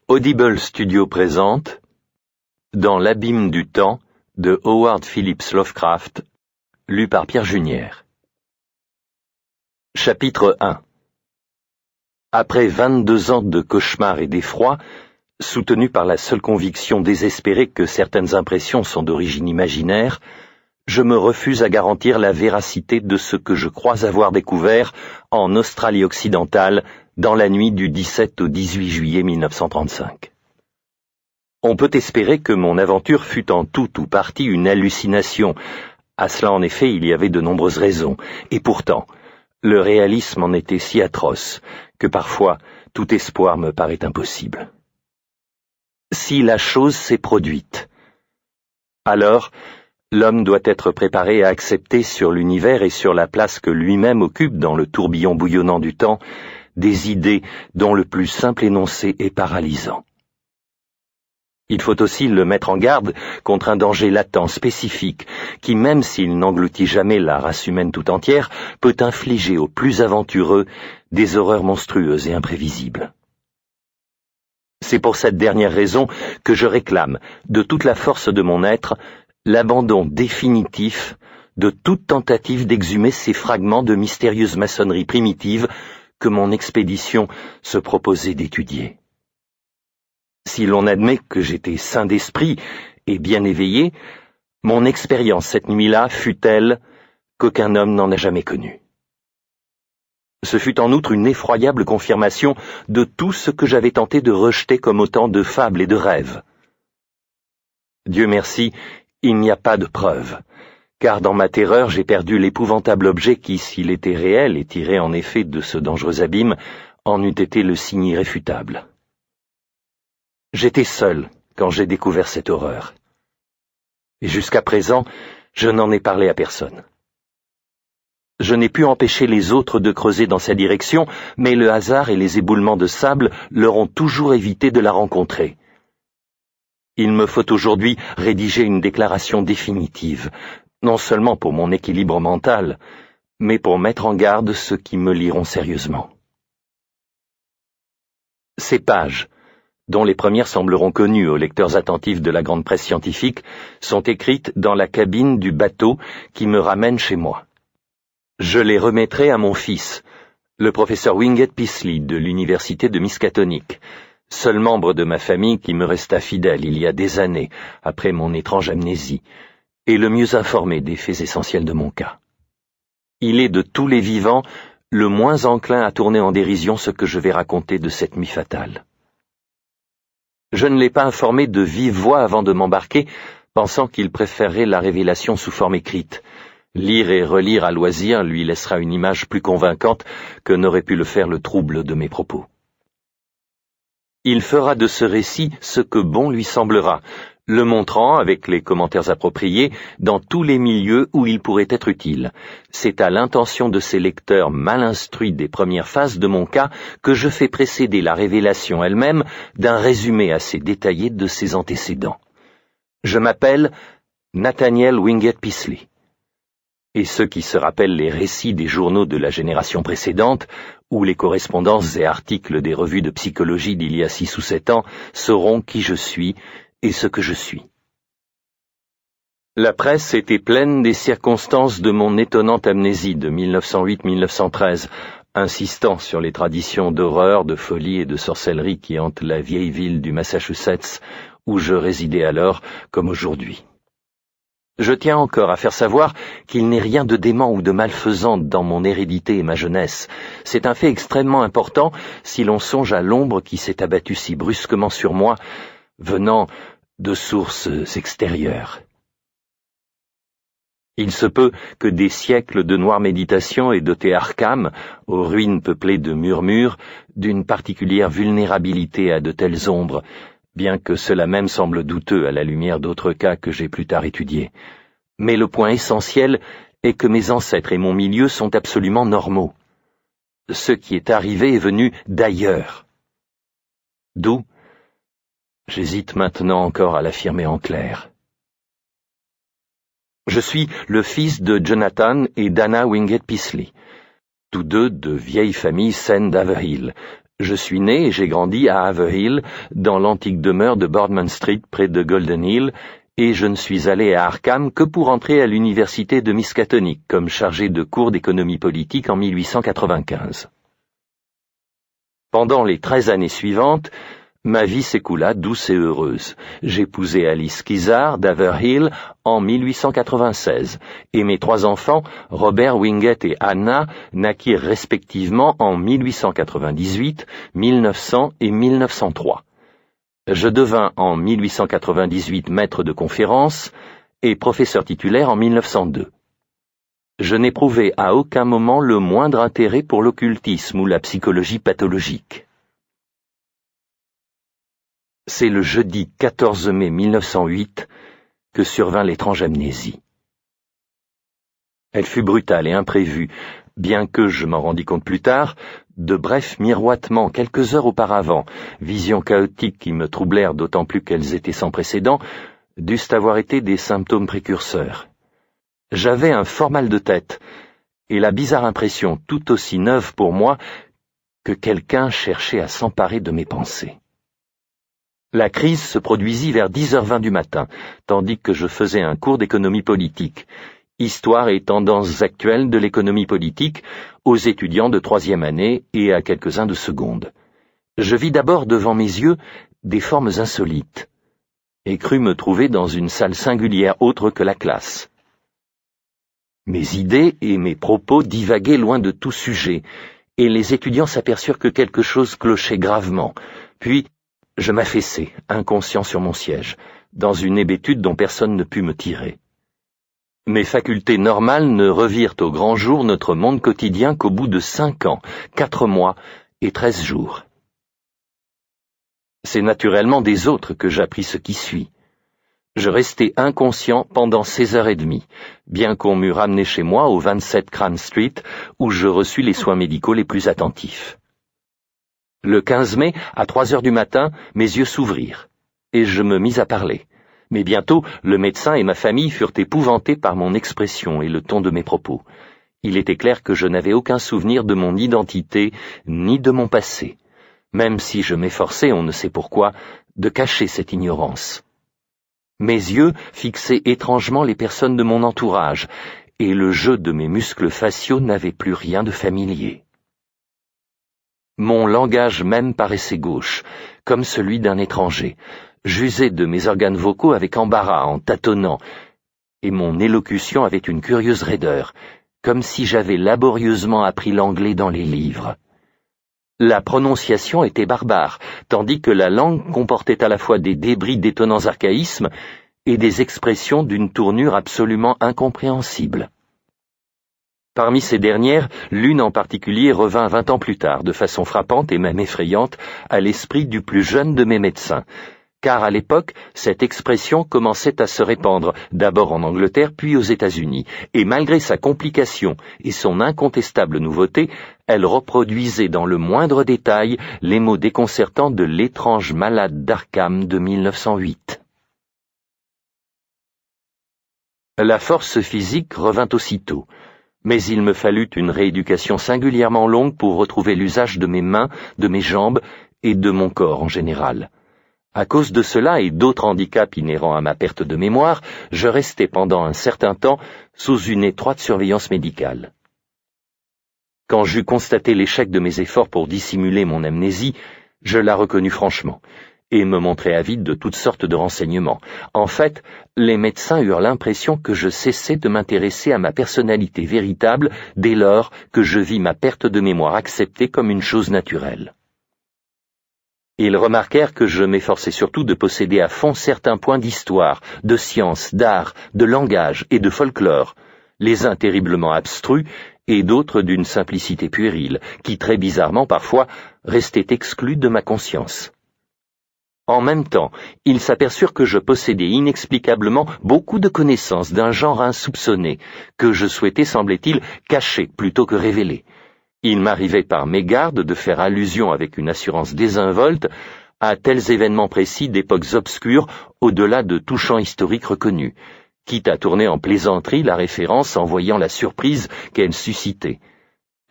Audible Studio présente Dans l'abîme du temps de Howard Phillips Lovecraft, lu par Pierre Junière. Chapitre 1. Après 22 ans de cauchemars et d'effroi, soutenu par la seule conviction désespérée que certaines impressions sont d'origine imaginaire, je me refuse à garantir la véracité de ce que je crois avoir découvert en Australie occidentale dans la nuit du 17 au 18 juillet 1935. On peut espérer que mon aventure fut en tout ou partie une hallucination. À cela, en effet, il y avait de nombreuses raisons. Et pourtant, le réalisme en était si atroce que parfois tout espoir me paraît impossible. Si la chose s'est produite, alors l'homme doit être préparé à accepter sur l'univers et sur la place que lui-même occupe dans le tourbillon bouillonnant du temps des idées dont le plus simple énoncé est paralysant. Il faut aussi le mettre en garde contre un danger latent spécifique qui, même s'il n'engloutit jamais la race humaine tout entière, peut infliger aux plus aventureux des horreurs monstrueuses et imprévisibles. C'est pour cette dernière raison que je réclame, de toute la force de mon être, l'abandon définitif de toute tentative d'exhumer ces fragments de mystérieuse maçonnerie primitive que mon expédition se proposait d'étudier. Si l'on admet que j'étais sain d'esprit et bien éveillé, mon expérience cette nuit-là fut telle qu'aucun homme n'en a jamais connue. Ce fut en outre une effroyable confirmation de tout ce que j'avais tenté de rejeter comme autant de fables et de rêves. Dieu merci, il n'y a pas de preuves, car dans ma terreur j'ai perdu l'épouvantable objet qui, s'il était réel et tiré en effet de ce dangereux abîme, en eût été le signe irréfutable. J'étais seul quand j'ai découvert cette horreur. Et jusqu'à présent, je n'en ai parlé à personne. Je n'ai pu empêcher les autres de creuser dans sa direction, mais le hasard et les éboulements de sable leur ont toujours évité de la rencontrer. Il me faut aujourd'hui rédiger une déclaration définitive, non seulement pour mon équilibre mental, mais pour mettre en garde ceux qui me liront sérieusement. Ces pages, dont les premières sembleront connues aux lecteurs attentifs de la grande presse scientifique, sont écrites dans la cabine du bateau qui me ramène chez moi. Je les remettrai à mon fils, le professeur Wingate Paisley de l'université de Miskatonic, seul membre de ma famille qui me resta fidèle il y a des années après mon étrange amnésie, et le mieux informé des faits essentiels de mon cas. Il est de tous les vivants le moins enclin à tourner en dérision ce que je vais raconter de cette nuit fatale. Je ne l'ai pas informé de vive voix avant de m'embarquer, pensant qu'il préférerait la révélation sous forme écrite. Lire et relire à loisir lui laissera une image plus convaincante que n'aurait pu le faire le trouble de mes propos. Il fera de ce récit ce que bon lui semblera, le montrant, avec les commentaires appropriés, dans tous les milieux où il pourrait être utile. C'est à l'intention de ces lecteurs mal instruits des premières phases de mon cas que je fais précéder la révélation elle-même d'un résumé assez détaillé de ses antécédents. Je m'appelle Nathaniel Wingate Paisley. Et ceux qui se rappellent les récits des journaux de la génération précédente, ou les correspondances et articles des revues de psychologie d'il y a 6 ou 7 ans, sauront qui je suis et ce que je suis. La presse était pleine des circonstances de mon étonnante amnésie de 1908-1913, insistant sur les traditions d'horreur, de folie et de sorcellerie qui hantent la vieille ville du Massachusetts, où je résidais alors comme aujourd'hui. Je tiens encore à faire savoir qu'il n'est rien de dément ou de malfaisant dans mon hérédité et ma jeunesse. C'est un fait extrêmement important si l'on songe à l'ombre qui s'est abattue si brusquement sur moi, venant de sources extérieures. Il se peut que des siècles de noire méditation aient doté Arkham, aux ruines peuplées de murmures, d'une particulière vulnérabilité à de telles ombres, bien que cela même semble douteux à la lumière d'autres cas que j'ai plus tard étudiés. Mais le point essentiel est que mes ancêtres et mon milieu sont absolument normaux. Ce qui est arrivé est venu d'ailleurs. D'où? J'hésite maintenant encore à l'affirmer en clair. Je suis le fils de Jonathan et d'Anna Wingate Paisley, tous deux de vieilles familles saines d'Haverhill, Je suis né et j'ai grandi à Haverhill, dans l'antique demeure de Boardman Street près de Golden Hill, et je ne suis allé à Arkham que pour entrer à l'université de Miskatonic comme chargé de cours d'économie politique en 1895. Pendant les 13 années suivantes, ma vie s'écoula douce et heureuse. J'épousai Alice Kizar d'Haverhill en 1896, et mes 3 enfants, Robert, Wingett et Anna, naquirent respectivement en 1898, 1900 et 1903. Je devins en 1898 maître de conférence et professeur titulaire en 1902. Je n'éprouvai à aucun moment le moindre intérêt pour l'occultisme ou la psychologie pathologique. C'est le jeudi 14 mai 1908 que survint l'étrange amnésie. Elle fut brutale et imprévue, bien que, je m'en rendis compte plus tard, de brefs miroitements quelques heures auparavant, visions chaotiques qui me troublèrent d'autant plus qu'elles étaient sans précédent, dussent avoir été des symptômes précurseurs. J'avais un fort mal de tête, et la bizarre impression tout aussi neuve pour moi que quelqu'un cherchait à s'emparer de mes pensées. La crise se produisit vers 10h20 du matin, tandis que je faisais un cours d'économie politique, histoire et tendances actuelles de l'économie politique aux étudiants de 3e année et à quelques-uns de seconde. Je vis d'abord devant mes yeux des formes insolites, et crus me trouver dans une salle singulière autre que la classe. Mes idées et mes propos divaguaient loin de tout sujet, et les étudiants s'aperçurent que quelque chose clochait gravement. Puis, je m'affaissai, inconscient sur mon siège, dans une hébétude dont personne ne put me tirer. Mes facultés normales ne revirent au grand jour notre monde quotidien qu'au bout de 5 ans, 4 mois et 13 jours. C'est naturellement des autres que j'appris ce qui suit. Je restai inconscient pendant 16h30, bien qu'on m'eût ramené chez moi au 27 Cran Street, où je reçus les soins médicaux les plus attentifs. Le 15 mai, à 3h du matin, mes yeux s'ouvrirent, et je me mis à parler. Mais bientôt, le médecin et ma famille furent épouvantés par mon expression et le ton de mes propos. Il était clair que je n'avais aucun souvenir de mon identité, ni de mon passé, même si je m'efforçais, on ne sait pourquoi, de cacher cette ignorance. Mes yeux fixaient étrangement les personnes de mon entourage, et le jeu de mes muscles faciaux n'avait plus rien de familier. Mon langage même paraissait gauche, comme celui d'un étranger. J'usais de mes organes vocaux avec embarras, en tâtonnant, et mon élocution avait une curieuse raideur, comme si j'avais laborieusement appris l'anglais dans les livres. La prononciation était barbare, tandis que la langue comportait à la fois des débris d'étonnants archaïsmes et des expressions d'une tournure absolument incompréhensible. Parmi ces dernières, l'une en particulier revint 20 ans plus tard, de façon frappante et même effrayante, à l'esprit du plus jeune de mes médecins, car à l'époque, cette expression commençait à se répandre, d'abord en Angleterre puis aux États-Unis, et malgré sa complication et son incontestable nouveauté, elle reproduisait dans le moindre détail les mots déconcertants de l'étrange malade d'Arkham de 1908. La force physique revint aussitôt, mais il me fallut une rééducation singulièrement longue pour retrouver l'usage de mes mains, de mes jambes et de mon corps en général. À cause de cela et d'autres handicaps inhérents à ma perte de mémoire, je restai pendant un certain temps sous une étroite surveillance médicale. Quand j'eus constaté l'échec de mes efforts pour dissimuler mon amnésie, je la reconnus franchement, et me montrai avide de toutes sortes de renseignements. En fait, les médecins eurent l'impression que je cessais de m'intéresser à ma personnalité véritable dès lors que je vis ma perte de mémoire acceptée comme une chose naturelle. Ils remarquèrent que je m'efforçais surtout de posséder à fond certains points d'histoire, de science, d'art, de langage et de folklore, les uns terriblement abstrus et d'autres d'une simplicité puérile, qui très bizarrement parfois restaient exclus de ma conscience. En même temps, ils s'aperçurent que je possédais inexplicablement beaucoup de connaissances d'un genre insoupçonné, que je souhaitais, semblait-il, cacher plutôt que révéler. Il m'arrivait par mégarde de faire allusion avec une assurance désinvolte à tels événements précis d'époques obscures au-delà de tout champ historique reconnu, quitte à tourner en plaisanterie la référence en voyant la surprise qu'elle suscitait.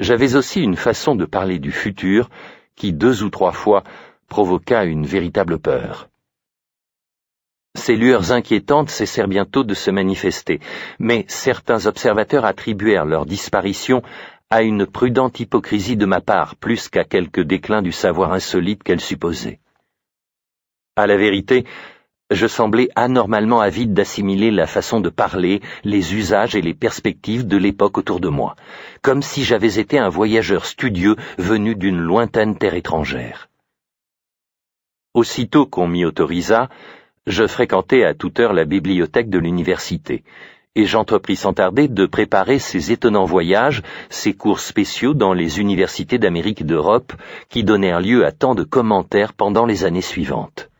J'avais aussi une façon de parler du futur qui 2 ou 3 fois provoqua une véritable peur. Ces lueurs inquiétantes cessèrent bientôt de se manifester, mais certains observateurs attribuèrent leur disparition à une prudente hypocrisie de ma part, plus qu'à quelque déclin du savoir insolite qu'elle supposait. À la vérité, je semblais anormalement avide d'assimiler la façon de parler, les usages et les perspectives de l'époque autour de moi, comme si j'avais été un voyageur studieux venu d'une lointaine terre étrangère. Aussitôt qu'on m'y autorisa, je fréquentais à toute heure la bibliothèque de l'université, et j'entrepris sans tarder de préparer ces étonnants voyages, ces cours spéciaux dans les universités d'Amérique et d'Europe, qui donnèrent lieu à tant de commentaires pendant les années suivantes.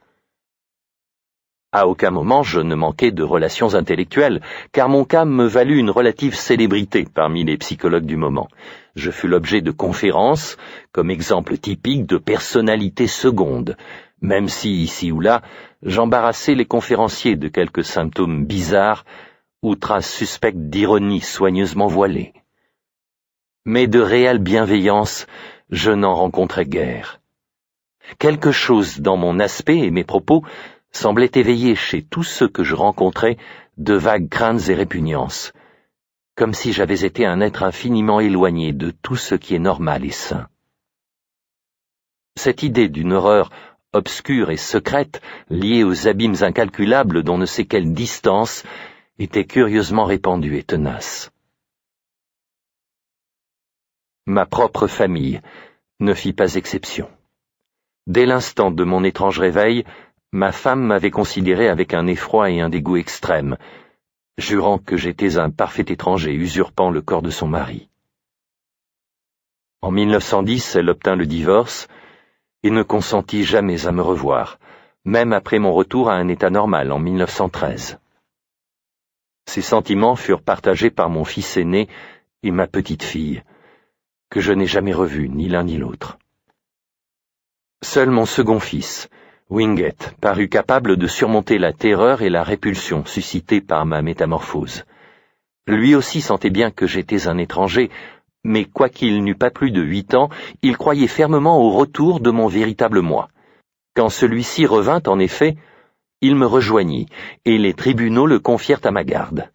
À aucun moment je ne manquai de relations intellectuelles, car mon cas me valut une relative célébrité parmi les psychologues du moment. Je fus l'objet de conférences, comme exemple typique de personnalité seconde, même si, ici ou là, j'embarrassais les conférenciers de quelques symptômes bizarres ou traces suspectes d'ironie soigneusement voilée. Mais de réelle bienveillance, je n'en rencontrais guère. Quelque chose dans mon aspect et mes propos semblait éveiller chez tous ceux que je rencontrais de vagues craintes et répugnances, comme si j'avais été un être infiniment éloigné de tout ce qui est normal et sain. Cette idée d'une horreur obscure et secrète, liée aux abîmes incalculables d'on ne sait quelle distance, était curieusement répandue et tenace. Ma propre famille ne fit pas exception. Dès l'instant de mon étrange réveil, ma femme m'avait considéré avec un effroi et un dégoût extrême, jurant que j'étais un parfait étranger usurpant le corps de son mari. En 1910, elle obtint le divorce et ne consentit jamais à me revoir, même après mon retour à un état normal en 1913. Ces sentiments furent partagés par mon fils aîné et ma petite-fille, que je n'ai jamais revus ni l'un ni l'autre. Seul mon second fils, Wingett, parut capable de surmonter la terreur et la répulsion suscitées par ma métamorphose. Lui aussi sentait bien que j'étais un étranger, mais quoiqu'il n'eût pas plus de 8 ans, il croyait fermement au retour de mon véritable moi. Quand celui-ci revint, en effet, il me rejoignit, et les tribunaux le confièrent à ma garde.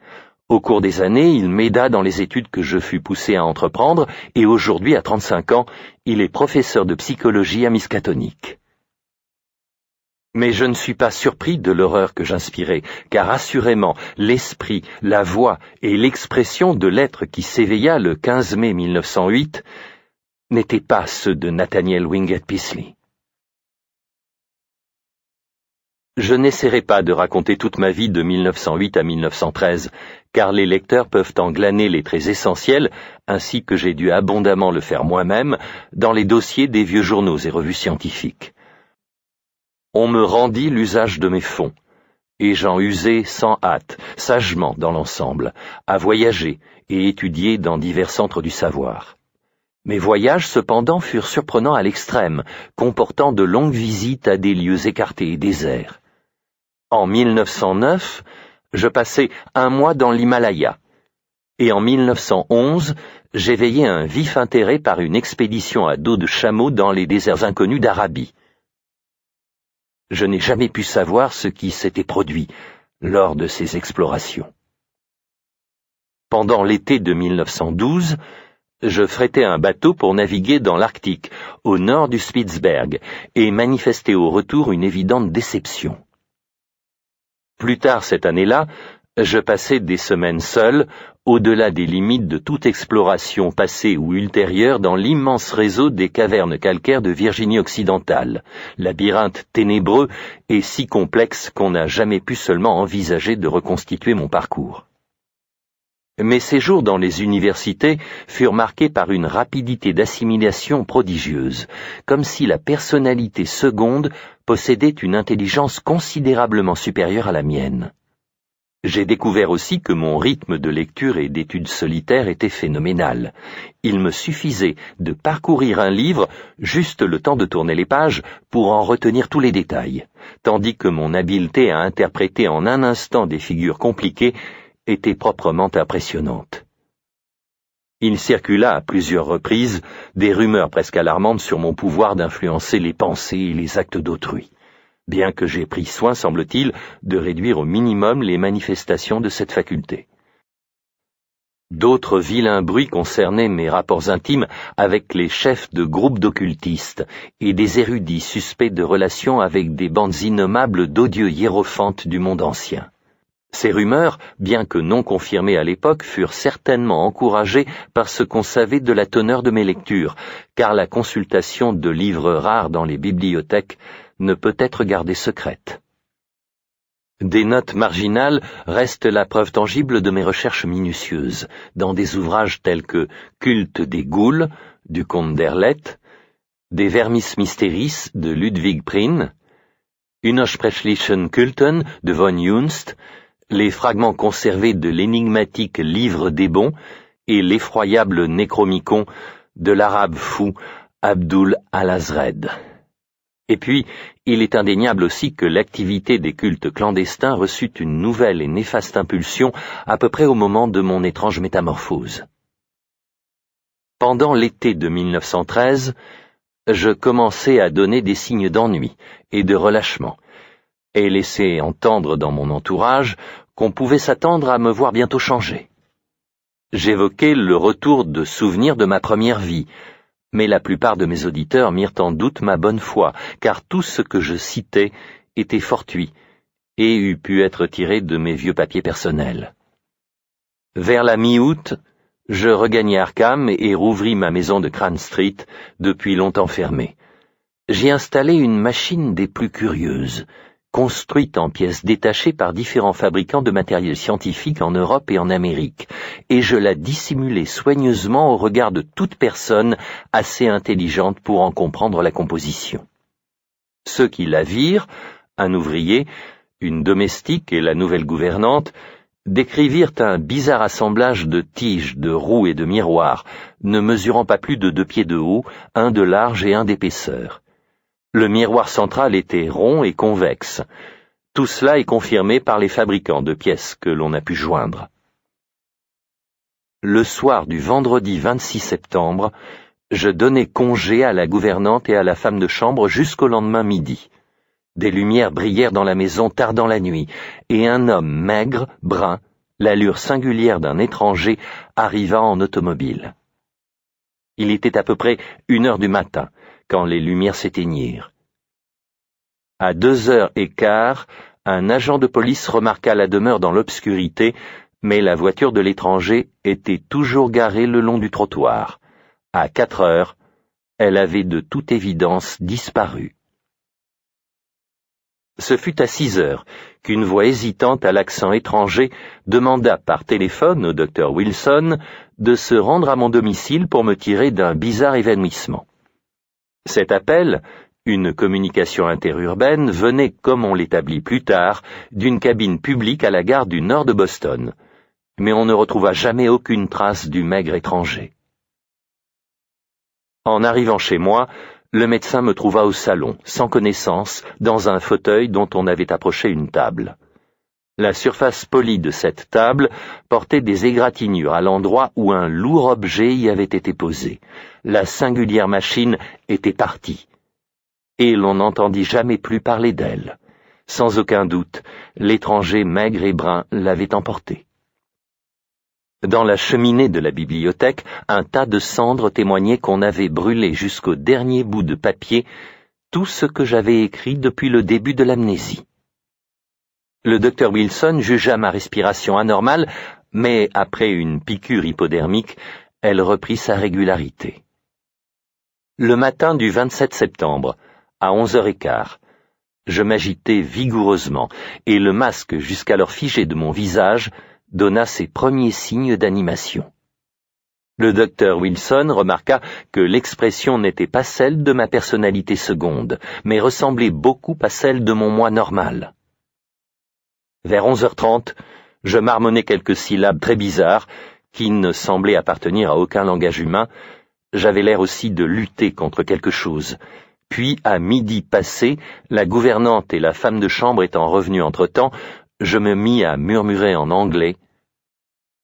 Au cours des années, il m'aida dans les études que je fus poussé à entreprendre, et aujourd'hui, à 35 ans, il est professeur de psychologie à Miskatonic. Mais je ne suis pas surpris de l'horreur que j'inspirais, car assurément, l'esprit, la voix et l'expression de l'être qui s'éveilla le 15 mai 1908 n'étaient pas ceux de Nathaniel Wingett Peaslee. Je n'essaierai pas de raconter toute ma vie de 1908 à 1913, car les lecteurs peuvent en glaner les traits essentiels, ainsi que j'ai dû abondamment le faire moi-même, dans les dossiers des vieux journaux et revues scientifiques. On me rendit l'usage de mes fonds, et j'en usai sans hâte, sagement dans l'ensemble, à voyager et étudier dans divers centres du savoir. Mes voyages, cependant, furent surprenants à l'extrême, comportant de longues visites à des lieux écartés et déserts. En 1909, je passai 1 mois dans l'Himalaya, et en 1911, j'éveillai un vif intérêt par une expédition à dos de chameau dans les déserts inconnus d'Arabie. Je n'ai jamais pu savoir ce qui s'était produit lors de ces explorations. Pendant l'été de 1912, je frétai un bateau pour naviguer dans l'Arctique, au nord du Spitzberg, et manifestai au retour une évidente déception. Plus tard cette année-là, je passai des semaines seul, au-delà des limites de toute exploration passée ou ultérieure dans l'immense réseau des cavernes calcaires de Virginie occidentale, labyrinthe ténébreux et si complexe qu'on n'a jamais pu seulement envisager de reconstituer mon parcours. Mes séjours dans les universités furent marqués par une rapidité d'assimilation prodigieuse, comme si la personnalité seconde possédait une intelligence considérablement supérieure à la mienne. J'ai découvert aussi que mon rythme de lecture et d'études solitaires était phénoménal. Il me suffisait de parcourir un livre, juste le temps de tourner les pages, pour en retenir tous les détails, tandis que mon habileté à interpréter en un instant des figures compliquées était proprement impressionnante. Il circula à plusieurs reprises des rumeurs presque alarmantes sur mon pouvoir d'influencer les pensées et les actes d'autrui, bien que j'ai pris soin, semble-t-il, de réduire au minimum les manifestations de cette faculté. D'autres vilains bruits concernaient mes rapports intimes avec les chefs de groupes d'occultistes et des érudits suspects de relations avec des bandes innommables d'odieux hiérophantes du monde ancien. Ces rumeurs, bien que non confirmées à l'époque, furent certainement encouragées par ce qu'on savait de la teneur de mes lectures, car la consultation de livres rares dans les bibliothèques ne peut être gardée secrète. Des notes marginales restent la preuve tangible de mes recherches minutieuses, dans des ouvrages tels que Culte des Ghouls, du comte d'Erlett, Des Vermis Mysteris, de Ludwig Prien, Unersprechlichen Kulten, de von Junst, les fragments conservés de l'énigmatique Livre des Bons et l'effroyable Nécromicon de l'arabe fou Abdul al-Azred. Et puis, il est indéniable aussi que l'activité des cultes clandestins reçut une nouvelle et néfaste impulsion à peu près au moment de mon étrange métamorphose. Pendant l'été de 1913, je commençai à donner des signes d'ennui et de relâchement, et laissai entendre dans mon entourage qu'on pouvait s'attendre à me voir bientôt changer. J'évoquai le retour de souvenirs de ma première vie, mais la plupart de mes auditeurs mirent en doute ma bonne foi, car tout ce que je citais était fortuit et eût pu être tiré de mes vieux papiers personnels. Vers la mi-août, je regagnai Arkham et rouvris ma maison de Cran Street, depuis longtemps fermée. J'y installai une machine des plus curieuses, construite en pièces détachées par différents fabricants de matériel scientifique en Europe et en Amérique, et je la dissimulai soigneusement au regard de toute personne assez intelligente pour en comprendre la composition. Ceux qui la virent, un ouvrier, une domestique et la nouvelle gouvernante, décrivirent un bizarre assemblage de tiges, de roues et de miroirs, ne mesurant pas plus de 2 pieds de haut, 1 de large et 1 d'épaisseur. Le miroir central était rond et convexe. Tout cela est confirmé par les fabricants de pièces que l'on a pu joindre. Le soir du vendredi 26 septembre, je donnai congé à la gouvernante et à la femme de chambre jusqu'au lendemain midi. Des lumières brillèrent dans la maison tard dans la nuit, et un homme maigre, brun, l'allure singulière d'un étranger, arriva en automobile. Il était à peu près 1 heure du matin, quand les lumières s'éteignirent. À 2h15, un agent de police remarqua la demeure dans l'obscurité, mais la voiture de l'étranger était toujours garée le long du trottoir. À 4h, elle avait de toute évidence disparu. Ce fut à 6h qu'une voix hésitante à l'accent étranger demanda par téléphone au docteur Wilson de se rendre à mon domicile pour me tirer d'un bizarre évanouissement. Cet appel, une communication interurbaine, venait, comme on l'établit plus tard, d'une cabine publique à la gare du nord de Boston, mais on ne retrouva jamais aucune trace du maigre étranger. En arrivant chez moi, le médecin me trouva au salon, sans connaissance, dans un fauteuil dont on avait approché une table. La surface polie de cette table portait des égratignures à l'endroit où un lourd objet y avait été posé. La singulière machine était partie, et l'on n'entendit jamais plus parler d'elle. Sans aucun doute, l'étranger maigre et brun l'avait emportée. Dans la cheminée de la bibliothèque, un tas de cendres témoignait qu'on avait brûlé jusqu'au dernier bout de papier tout ce que j'avais écrit depuis le début de l'amnésie. Le docteur Wilson jugea ma respiration anormale, mais après une piqûre hypodermique, elle reprit sa régularité. Le matin du 27 septembre, à 11h15, je m'agitai vigoureusement, et le masque jusqu'alors figé de mon visage donna ses premiers signes d'animation. Le docteur Wilson remarqua que l'expression n'était pas celle de ma personnalité seconde, mais ressemblait beaucoup à celle de mon moi normal. Vers 11h30, je marmonnai quelques syllabes très bizarres, qui ne semblaient appartenir à aucun langage humain. J'avais l'air aussi de lutter contre quelque chose. Puis, à midi passé, la gouvernante et la femme de chambre étant revenues entre-temps, je me mis à murmurer en anglais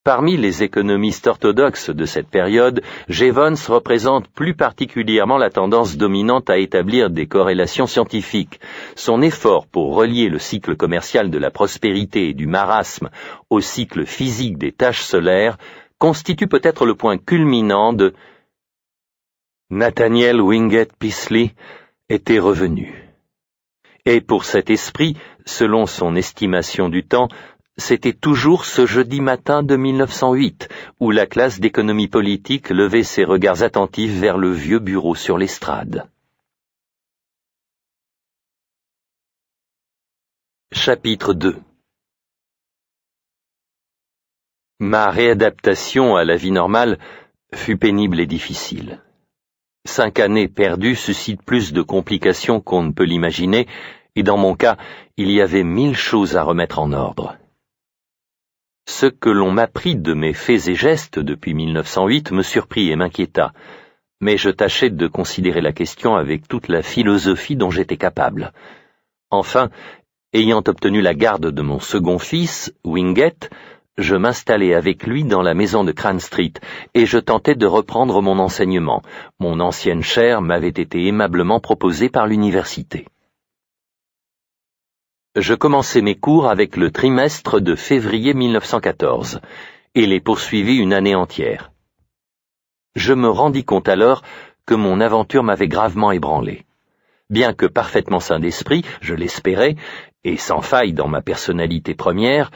Parmi les économistes orthodoxes de cette période, Jevons représente plus particulièrement la tendance dominante à établir des corrélations scientifiques. Son effort pour relier le cycle commercial de la prospérité et du marasme au cycle physique des tâches solaires constitue peut-être le point culminant de Nathaniel Wingate Priestley était revenu. Et pour cet esprit, selon son estimation du temps, c'était toujours ce jeudi matin de 1908, où la classe d'économie politique levait ses regards attentifs vers le vieux bureau sur l'estrade. Chapitre 2. Ma réadaptation à la vie normale fut pénible et difficile. 5 années perdues suscitent plus de complications qu'on ne peut l'imaginer, et dans mon cas, il y avait 1000 choses à remettre en ordre. Ce que l'on m'apprit de mes faits et gestes depuis 1908 me surprit et m'inquiéta, mais je tâchai de considérer la question avec toute la philosophie dont j'étais capable. Enfin, ayant obtenu la garde de mon second fils, Wingate, je m'installai avec lui dans la maison de Cran Street, et je tentai de reprendre mon enseignement. Mon ancienne chaire m'avait été aimablement proposée par l'université. Je commençai mes cours avec le trimestre de février 1914, et les poursuivis une année entière. Je me rendis compte alors que mon aventure m'avait gravement ébranlé. Bien que parfaitement sain d'esprit, je l'espérais, et sans faille dans ma personnalité première,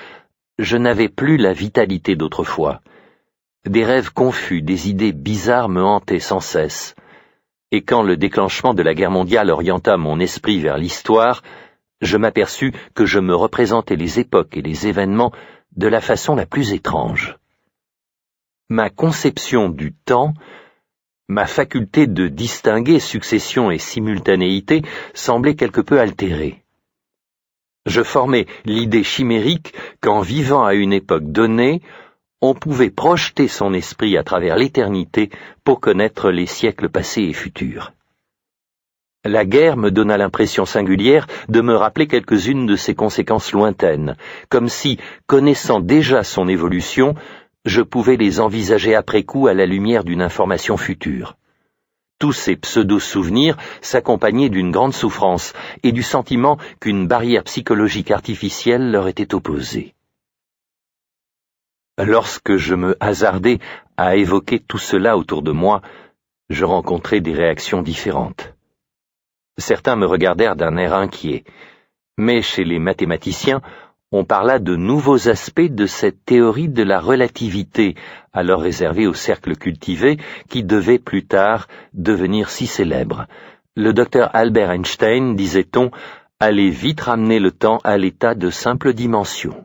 je n'avais plus la vitalité d'autrefois. Des rêves confus, des idées bizarres me hantaient sans cesse, et quand le déclenchement de la guerre mondiale orienta mon esprit vers l'histoire, je m'aperçus que je me représentais les époques et les événements de la façon la plus étrange. Ma conception du temps, ma faculté de distinguer succession et simultanéité semblait quelque peu altérée. Je formais l'idée chimérique qu'en vivant à une époque donnée, on pouvait projeter son esprit à travers l'éternité pour connaître les siècles passés et futurs. La guerre me donna l'impression singulière de me rappeler quelques-unes de ses conséquences lointaines, comme si, connaissant déjà son évolution, je pouvais les envisager après coup à la lumière d'une information future. Tous ces pseudo-souvenirs s'accompagnaient d'une grande souffrance et du sentiment qu'une barrière psychologique artificielle leur était opposée. Lorsque je me hasardai à évoquer tout cela autour de moi, je rencontrai des réactions différentes. Certains me regardèrent d'un air inquiet, mais chez les mathématiciens, on parla de nouveaux aspects de cette théorie de la relativité, alors réservée au cercle cultivé, qui devait plus tard devenir si célèbre. Le docteur Albert Einstein, disait-on, allait vite ramener le temps à l'état de simple dimension.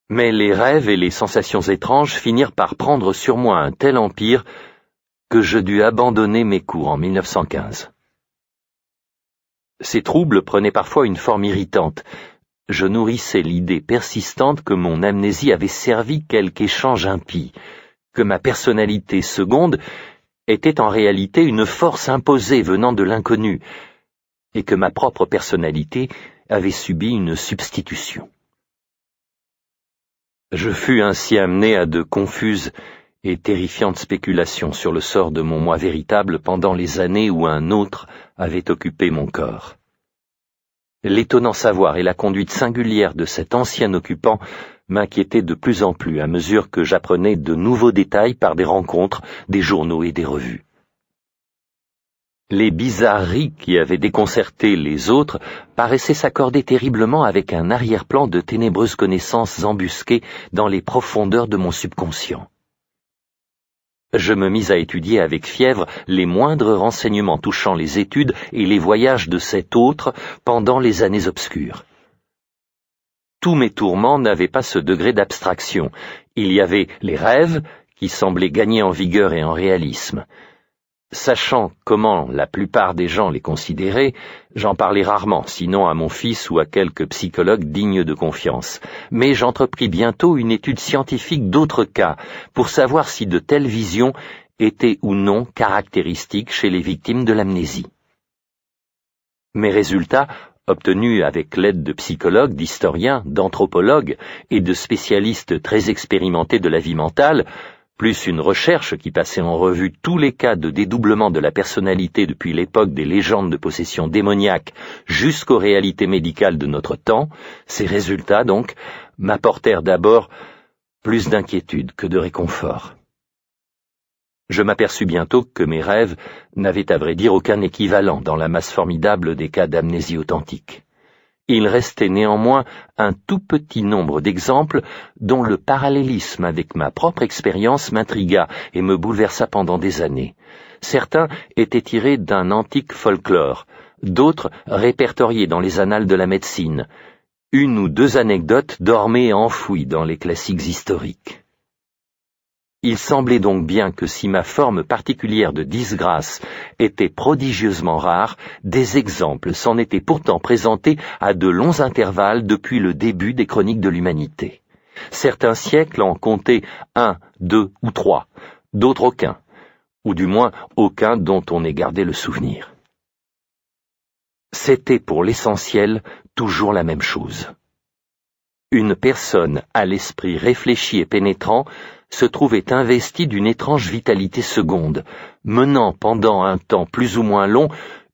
Mais les rêves et les sensations étranges finirent par prendre sur moi un tel empire que je dus abandonner mes cours en 1915. Ces troubles prenaient parfois une forme irritante. Je nourrissais l'idée persistante que mon amnésie avait servi quelque échange impie, que ma personnalité seconde était en réalité une force imposée venant de l'inconnu, et que ma propre personnalité avait subi une substitution. Je fus ainsi amené à de confuses et terrifiantes spéculations sur le sort de mon moi véritable pendant les années où un autre avait occupé mon corps. L'étonnant savoir et la conduite singulière de cet ancien occupant m'inquiétaient de plus en plus à mesure que j'apprenais de nouveaux détails par des rencontres, des journaux et des revues. Les bizarreries qui avaient déconcerté les autres paraissaient s'accorder terriblement avec un arrière-plan de ténébreuses connaissances embusquées dans les profondeurs de mon subconscient. Je me mis à étudier avec fièvre les moindres renseignements touchant les études et les voyages de cet autre pendant les années obscures. Tous mes tourments n'avaient pas ce degré d'abstraction. Il y avait les rêves qui semblaient gagner en vigueur et en réalisme. Sachant comment la plupart des gens les considéraient, j'en parlais rarement, sinon à mon fils ou à quelques psychologues dignes de confiance. Mais j'entrepris bientôt une étude scientifique d'autres cas, pour savoir si de telles visions étaient ou non caractéristiques chez les victimes de l'amnésie. Mes résultats obtenus avec l'aide de psychologues, d'historiens, d'anthropologues et de spécialistes très expérimentés de la vie mentale, plus une recherche qui passait en revue tous les cas de dédoublement de la personnalité depuis l'époque des légendes de possession démoniaque jusqu'aux réalités médicales de notre temps, ces résultats, donc, m'apportèrent d'abord plus d'inquiétude que de réconfort. Je m'aperçus bientôt que mes rêves n'avaient à vrai dire aucun équivalent dans la masse formidable des cas d'amnésie authentique. Il restait néanmoins un tout petit nombre d'exemples dont le parallélisme avec ma propre expérience m'intrigua et me bouleversa pendant des années. Certains étaient tirés d'un antique folklore, d'autres répertoriés dans les annales de la médecine. Une ou deux anecdotes dormaient enfouies dans les classiques historiques. Il semblait donc bien que si ma forme particulière de disgrâce était prodigieusement rare, des exemples s'en étaient pourtant présentés à de longs intervalles depuis le début des chroniques de l'humanité. Certains siècles en comptaient 1, 2 ou 3, d'autres aucun, ou du moins aucun dont on ait gardé le souvenir. C'était pour l'essentiel toujours la même chose. Une personne à l'esprit réfléchi et pénétrant se trouvait investie d'une étrange vitalité seconde, menant pendant un temps plus ou moins long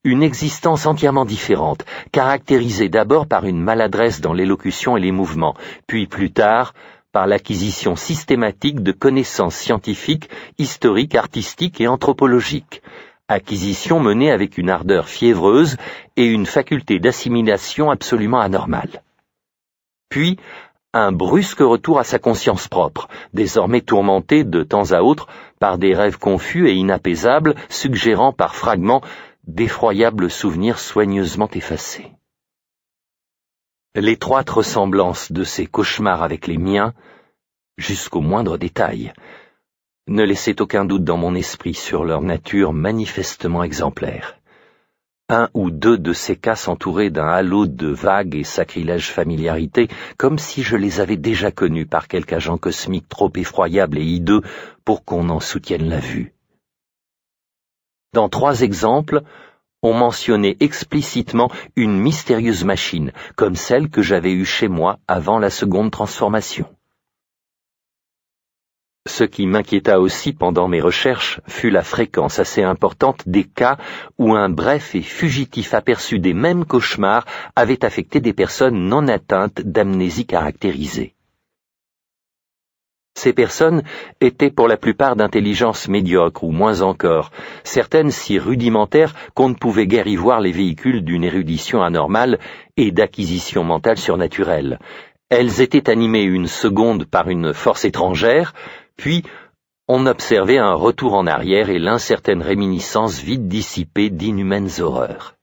une existence entièrement différente, caractérisée d'abord par une maladresse dans l'élocution et les mouvements, puis plus tard par l'acquisition systématique de connaissances scientifiques, historiques, artistiques et anthropologiques, acquisition menée avec une ardeur fiévreuse et une faculté d'assimilation absolument anormale. Puis, un brusque retour à sa conscience propre, désormais tourmentée de temps à autre par des rêves confus et inapaisables, suggérant par fragments d'effroyables souvenirs soigneusement effacés. L'étroite ressemblance de ces cauchemars avec les miens, jusqu'au moindre détail, ne laissait aucun doute dans mon esprit sur leur nature manifestement exemplaire. Un ou deux de ces cas s'entouraient d'un halo de vague et sacrilège familiarité, comme si je les avais déjà connus par quelque agent cosmique trop effroyable et hideux pour qu'on en soutienne la vue. Dans 3 exemples, on mentionnait explicitement une mystérieuse machine, comme celle que j'avais eue chez moi avant la seconde transformation. Ce qui m'inquiéta aussi pendant mes recherches fut la fréquence assez importante des cas où un bref et fugitif aperçu des mêmes cauchemars avait affecté des personnes non atteintes d'amnésie caractérisée. Ces personnes étaient pour la plupart d'intelligence médiocre ou moins encore, certaines si rudimentaires qu'on ne pouvait guère y voir les véhicules d'une érudition anormale et d'acquisition mentale surnaturelle. Elles étaient animées une seconde par une force étrangère, puis on observait un retour en arrière et l'incertaine réminiscence vite dissipée d'inhumaines horreurs.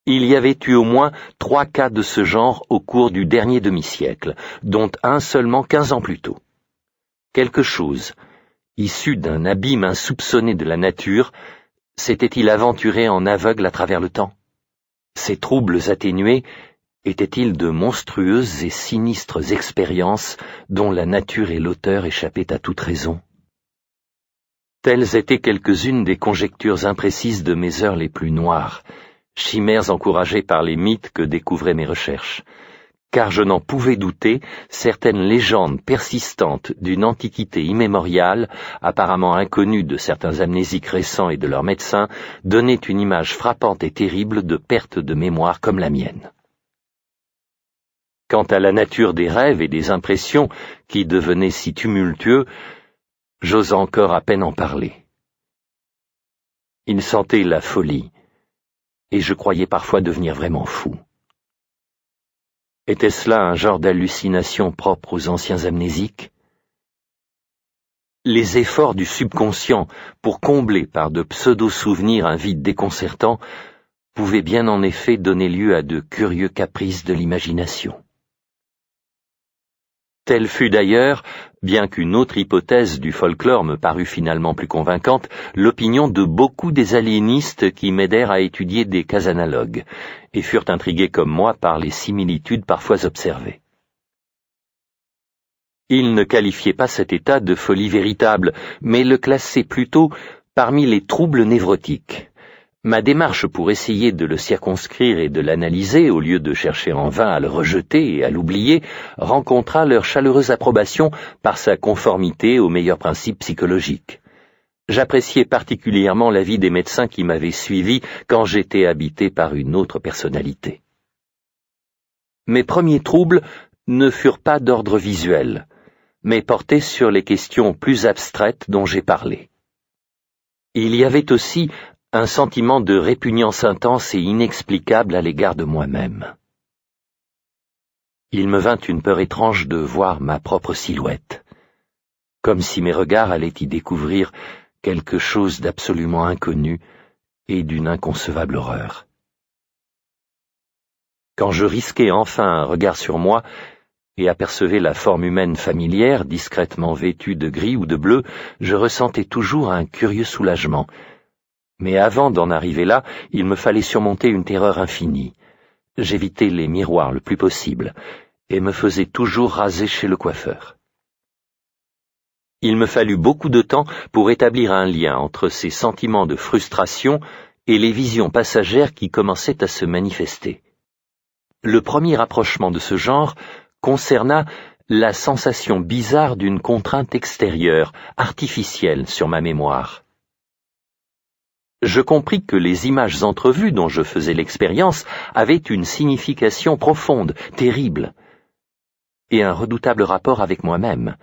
Il y avait eu au moins 3 cas de ce genre au cours du dernier demi-siècle, dont un seulement 15 ans plus tôt. Quelque chose, issu d'un abîme insoupçonné de la nature, s'était-il aventuré en aveugle à travers le temps? Ces troubles atténués étaient-ils de monstrueuses et sinistres expériences dont la nature et l'auteur échappaient à toute raison? Telles étaient quelques-unes des conjectures imprécises de mes heures les plus noires, chimères encouragées par les mythes que découvraient mes recherches. Car je n'en pouvais douter, certaines légendes persistantes d'une antiquité immémoriale, apparemment inconnues de certains amnésiques récents et de leurs médecins, donnaient une image frappante et terrible de perte de mémoire comme la mienne. Quant à la nature des rêves et des impressions qui devenaient si tumultueux, j'ose encore à peine en parler. Ils sentaient la folie, et je croyais parfois devenir vraiment fou. Était-ce là un genre d'hallucination propre aux anciens amnésiques? Les efforts du subconscient pour combler par de pseudo-souvenirs un vide déconcertant pouvaient bien en effet donner lieu à de curieux caprices de l'imagination. Telle fut d'ailleurs, bien qu'une autre hypothèse du folklore me parut finalement plus convaincante, l'opinion de beaucoup des aliénistes qui m'aidèrent à étudier des cas analogues, et furent intrigués comme moi par les similitudes parfois observées. Ils ne qualifiaient pas cet état de folie véritable, mais le classaient plutôt parmi les troubles névrotiques. Ma démarche pour essayer de le circonscrire et de l'analyser, au lieu de chercher en vain à le rejeter et à l'oublier, rencontra leur chaleureuse approbation par sa conformité aux meilleurs principes psychologiques. J'appréciais particulièrement l'avis des médecins qui m'avaient suivi quand j'étais habité par une autre personnalité. Mes premiers troubles ne furent pas d'ordre visuel, mais portaient sur les questions plus abstraites dont j'ai parlé. Il y avait aussi un sentiment de répugnance intense et inexplicable à l'égard de moi-même. Il me vint une peur étrange de voir ma propre silhouette, comme si mes regards allaient y découvrir quelque chose d'absolument inconnu et d'une inconcevable horreur. Quand je risquais enfin un regard sur moi et apercevais la forme humaine familière, discrètement vêtue de gris ou de bleu, je ressentais toujours un curieux soulagement. Mais avant d'en arriver là, il me fallait surmonter une terreur infinie. J'évitais les miroirs le plus possible et me faisais toujours raser chez le coiffeur. Il me fallut beaucoup de temps pour établir un lien entre ces sentiments de frustration et les visions passagères qui commençaient à se manifester. Le premier rapprochement de ce genre concerna la sensation bizarre d'une contrainte extérieure, artificielle sur ma mémoire. Je compris que les images entrevues dont je faisais l'expérience avaient une signification profonde, terrible, et un redoutable rapport avec moi-même,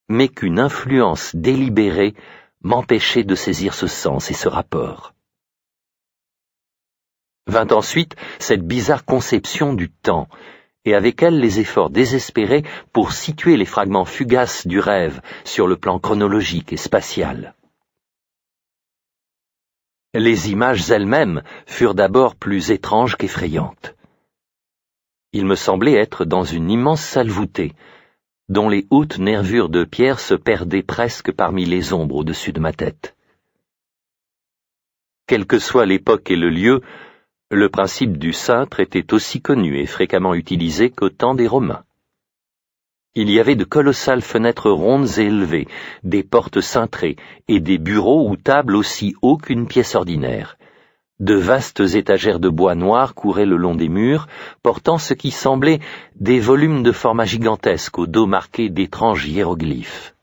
mais qu'une influence délibérée m'empêchait de saisir ce sens et ce rapport. Vint ensuite cette bizarre conception du temps, et avec elle les efforts désespérés pour situer les fragments fugaces du rêve sur le plan chronologique et spatial. Les images elles-mêmes furent d'abord plus étranges qu'effrayantes. Il me semblait être dans une immense salle voûtée, dont les hautes nervures de pierre se perdaient presque parmi les ombres au-dessus de ma tête. Quelle que soit l'époque et le lieu, le principe du cintre était aussi connu et fréquemment utilisé qu'au temps des Romains. Il y avait de colossales fenêtres rondes et élevées, des portes cintrées et des bureaux ou tables aussi hauts qu'une pièce ordinaire. De vastes étagères de bois noir couraient le long des murs, portant ce qui semblait des volumes de format gigantesque au dos marqué d'étranges hiéroglyphes.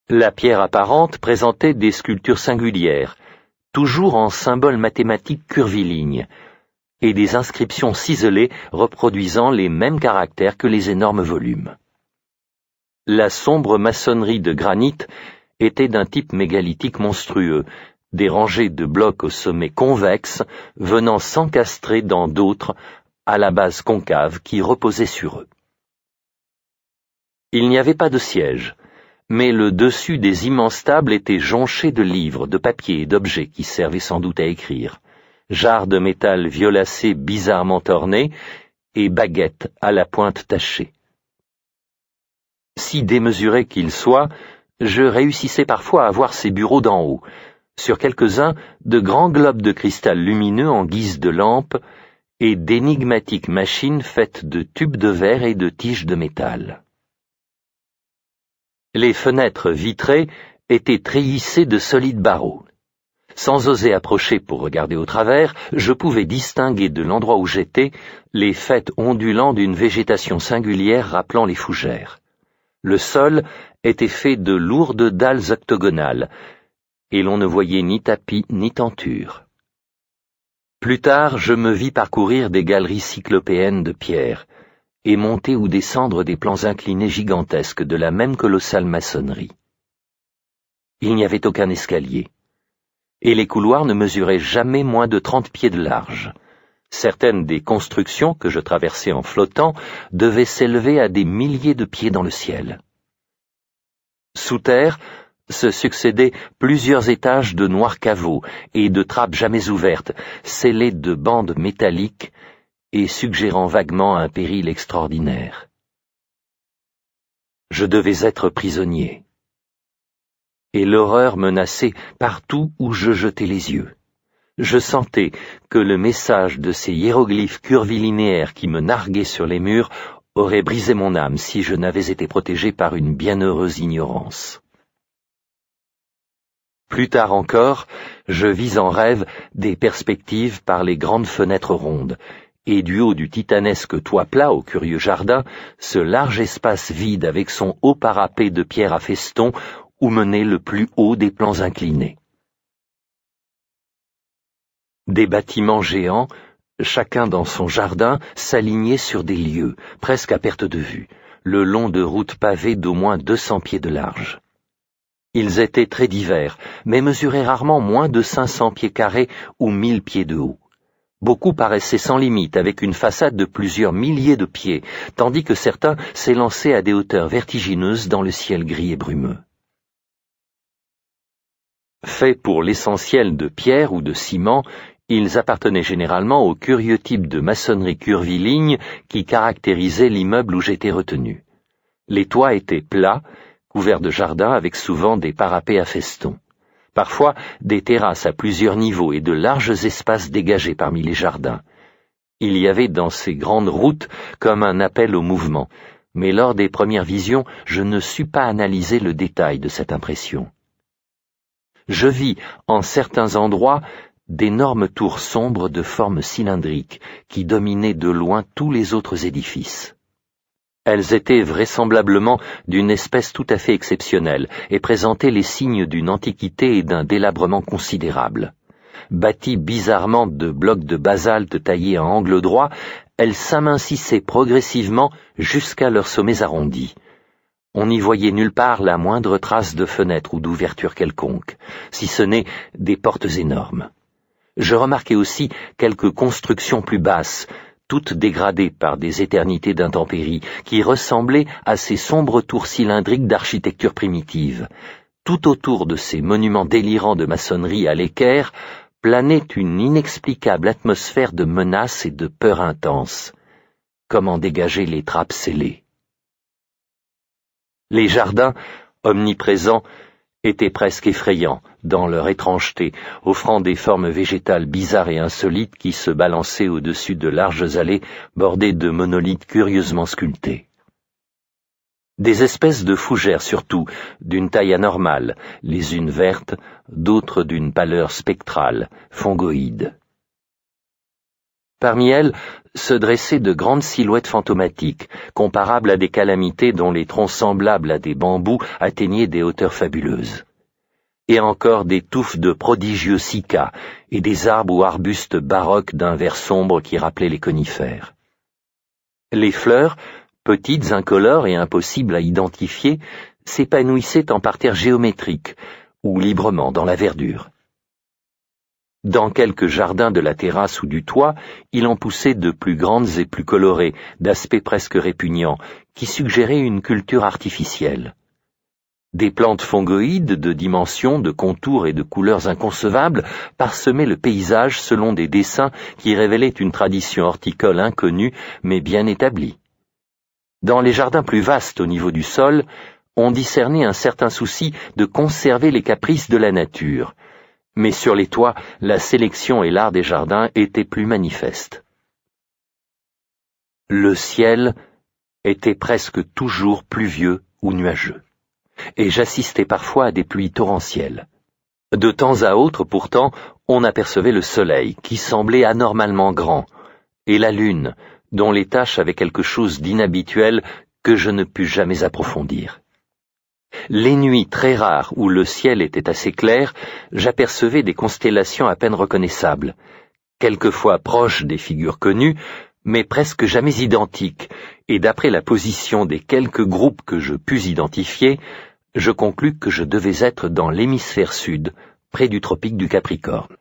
La pierre apparente présentait des sculptures singulières, toujours en symboles mathématiques curvilignes, et des inscriptions ciselées reproduisant les mêmes caractères que les énormes volumes. La sombre maçonnerie de granit était d'un type mégalithique monstrueux, des rangées de blocs au sommet convexe venant s'encastrer dans d'autres à la base concave qui reposaient sur eux. Il n'y avait pas de siège, mais le dessus des immenses tables était jonché de livres, de papiers et d'objets qui servaient sans doute à écrire, jarres de métal violacées bizarrement ornées et baguettes à la pointe tachée. Si démesuré qu'il soit, je réussissais parfois à voir ces bureaux d'en haut. Sur quelques-uns, de grands globes de cristal lumineux en guise de lampes et d'énigmatiques machines faites de tubes de verre et de tiges de métal. Les fenêtres vitrées étaient treillissées de solides barreaux. Sans oser approcher pour regarder au travers, je pouvais distinguer de l'endroit où j'étais les faîtes ondulants d'une végétation singulière rappelant les fougères. Le sol était fait de lourdes dalles octogonales, et l'on ne voyait ni tapis ni tenture. Plus tard, je me vis parcourir des galeries cyclopéennes de pierre, et monter ou descendre des plans inclinés gigantesques de la même colossale maçonnerie. Il n'y avait aucun escalier, et les couloirs ne mesuraient jamais moins de 30 pieds de large. Certaines des constructions que je traversais en flottant devaient s'élever à des milliers de pieds dans le ciel. Sous terre, se succédaient plusieurs étages de noirs caveaux et de trappes jamais ouvertes, scellées de bandes métalliques et suggérant vaguement un péril extraordinaire. Je devais être prisonnier, et l'horreur menaçait partout où je jetais les yeux. Je sentais que le message de ces hiéroglyphes curvilinéaires qui me narguaient sur les murs aurait brisé mon âme si je n'avais été protégé par une bienheureuse ignorance. Plus tard encore, je vis en rêve des perspectives par les grandes fenêtres rondes, et du haut du titanesque toit plat au curieux jardin, ce large espace vide avec son haut parapet de pierre à feston où menait le plus haut des plans inclinés. Des bâtiments géants, chacun dans son jardin, s'alignaient sur des lieux, presque à perte de vue, le long de routes pavées d'au moins 200 pieds de large. Ils étaient très divers, mais mesuraient rarement moins de 500 pieds carrés ou 1000 pieds de haut. Beaucoup paraissaient sans limite, avec une façade de plusieurs milliers de pieds, tandis que certains s'élançaient à des hauteurs vertigineuses dans le ciel gris et brumeux. Faits pour l'essentiel de pierre ou de ciment, ils appartenaient généralement au curieux type de maçonnerie curviligne qui caractérisait l'immeuble où j'étais retenu. Les toits étaient plats, couverts de jardins avec souvent des parapets à festons. Parfois des terrasses à plusieurs niveaux et de larges espaces dégagés parmi les jardins. Il y avait dans ces grandes routes comme un appel au mouvement, mais lors des premières visions, je ne sus pas analyser le détail de cette impression. Je vis, en certains endroits, d'énormes tours sombres de forme cylindrique qui dominaient de loin tous les autres édifices. Elles étaient vraisemblablement d'une espèce tout à fait exceptionnelle et présentaient les signes d'une antiquité et d'un délabrement considérable. Bâties bizarrement de blocs de basalte taillés à angle droit, elles s'amincissaient progressivement jusqu'à leurs sommets arrondis. On n'y voyait nulle part la moindre trace de fenêtre ou d'ouverture quelconque, si ce n'est des portes énormes. Je remarquai aussi quelques constructions plus basses, toutes dégradées par des éternités d'intempéries, qui ressemblaient à ces sombres tours cylindriques d'architecture primitive. Tout autour de ces monuments délirants de maçonnerie à l'équerre planait une inexplicable atmosphère de menace et de peur intense. Comment dégager les trappes scellées? Les jardins, omniprésents, étaient presque effrayants dans leur étrangeté, offrant des formes végétales bizarres et insolites qui se balançaient au-dessus de larges allées bordées de monolithes curieusement sculptés. Des espèces de fougères surtout, d'une taille anormale, les unes vertes, d'autres d'une pâleur spectrale, fongoïdes. Parmi elles se dressaient de grandes silhouettes fantomatiques, comparables à des calamités dont les troncs semblables à des bambous atteignaient des hauteurs fabuleuses. Et encore des touffes de prodigieux cycas et des arbres ou arbustes baroques d'un vert sombre qui rappelaient les conifères. Les fleurs, petites, incolores et impossibles à identifier, s'épanouissaient en parterres géométriques ou librement dans la verdure. Dans quelques jardins de la terrasse ou du toit, il en poussait de plus grandes et plus colorées, d'aspect presque répugnant, qui suggéraient une culture artificielle. Des plantes fongoïdes de dimensions, de contours et de couleurs inconcevables parsemaient le paysage selon des dessins qui révélaient une tradition horticole inconnue mais bien établie. Dans les jardins plus vastes au niveau du sol, on discernait un certain souci de conserver les caprices de la nature. Mais sur les toits, la sélection et l'art des jardins étaient plus manifestes. Le ciel était presque toujours pluvieux ou nuageux, et j'assistais parfois à des pluies torrentielles. De temps à autre, pourtant, on apercevait le soleil, qui semblait anormalement grand, et la lune, dont les taches avaient quelque chose d'inhabituel que je ne pus jamais approfondir. Les nuits très rares où le ciel était assez clair, j'apercevais des constellations à peine reconnaissables, quelquefois proches des figures connues, mais presque jamais identiques, et d'après la position des quelques groupes que je pus identifier, je conclus que je devais être dans l'hémisphère sud, près du tropique du Capricorne.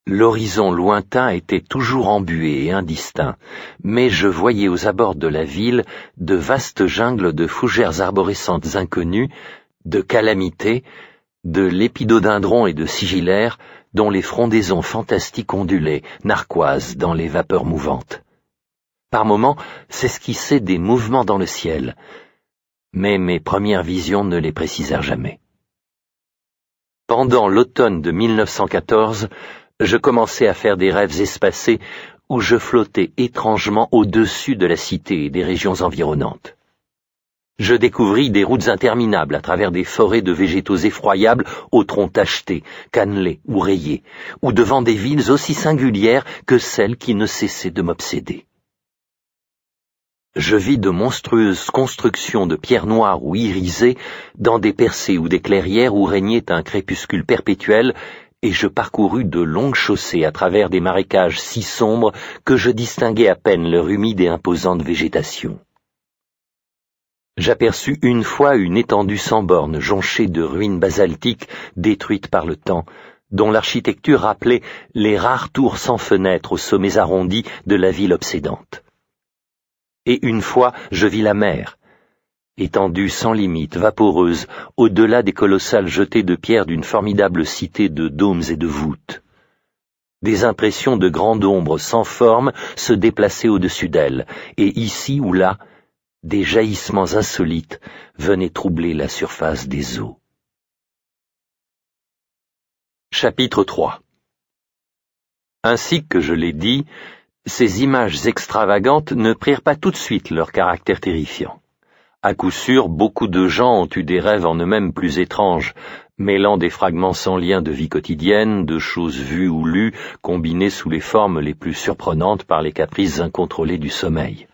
L'horizon lointain était toujours embué et indistinct, mais je voyais aux abords de la ville de vastes jungles de fougères arborescentes inconnues, de calamités, de lépidodendrons et de sigillaires, dont les frondaisons fantastiques ondulaient, narquoises dans les vapeurs mouvantes. Par moments s'esquissaient des mouvements dans le ciel, mais mes premières visions ne les précisèrent jamais. Pendant l'automne de 1914, je commençais à faire des rêves espacés où je flottais étrangement au-dessus de la cité et des régions environnantes. Je découvris des routes interminables à travers des forêts de végétaux effroyables aux troncs tachetés, cannelés ou rayés, ou devant des villes aussi singulières que celles qui ne cessaient de m'obséder. Je vis de monstrueuses constructions de pierres noires ou irisées dans des percées ou des clairières où régnait un crépuscule perpétuel, et je parcourus de longues chaussées à travers des marécages si sombres que je distinguais à peine leur humide et imposante végétation. J'aperçus une fois une étendue sans bornes jonchée de ruines basaltiques détruites par le temps, dont l'architecture rappelait les rares tours sans fenêtres aux sommets arrondis de la ville obsédante. Et une fois, je vis la mer, étendue sans limite, vaporeuse, au-delà des colossales jetées de pierre d'une formidable cité de dômes et de voûtes. Des impressions de grande ombre sans forme se déplaçaient au-dessus d'elle, et ici ou là, des jaillissements insolites venaient troubler la surface des eaux. Chapitre 3. Ainsi que je l'ai dit, ces images extravagantes ne prirent pas tout de suite leur caractère terrifiant. À coup sûr, beaucoup de gens ont eu des rêves en eux-mêmes plus étranges, mêlant des fragments sans lien de vie quotidienne, de choses vues ou lues, combinés sous les formes les plus surprenantes par les caprices incontrôlés du sommeil.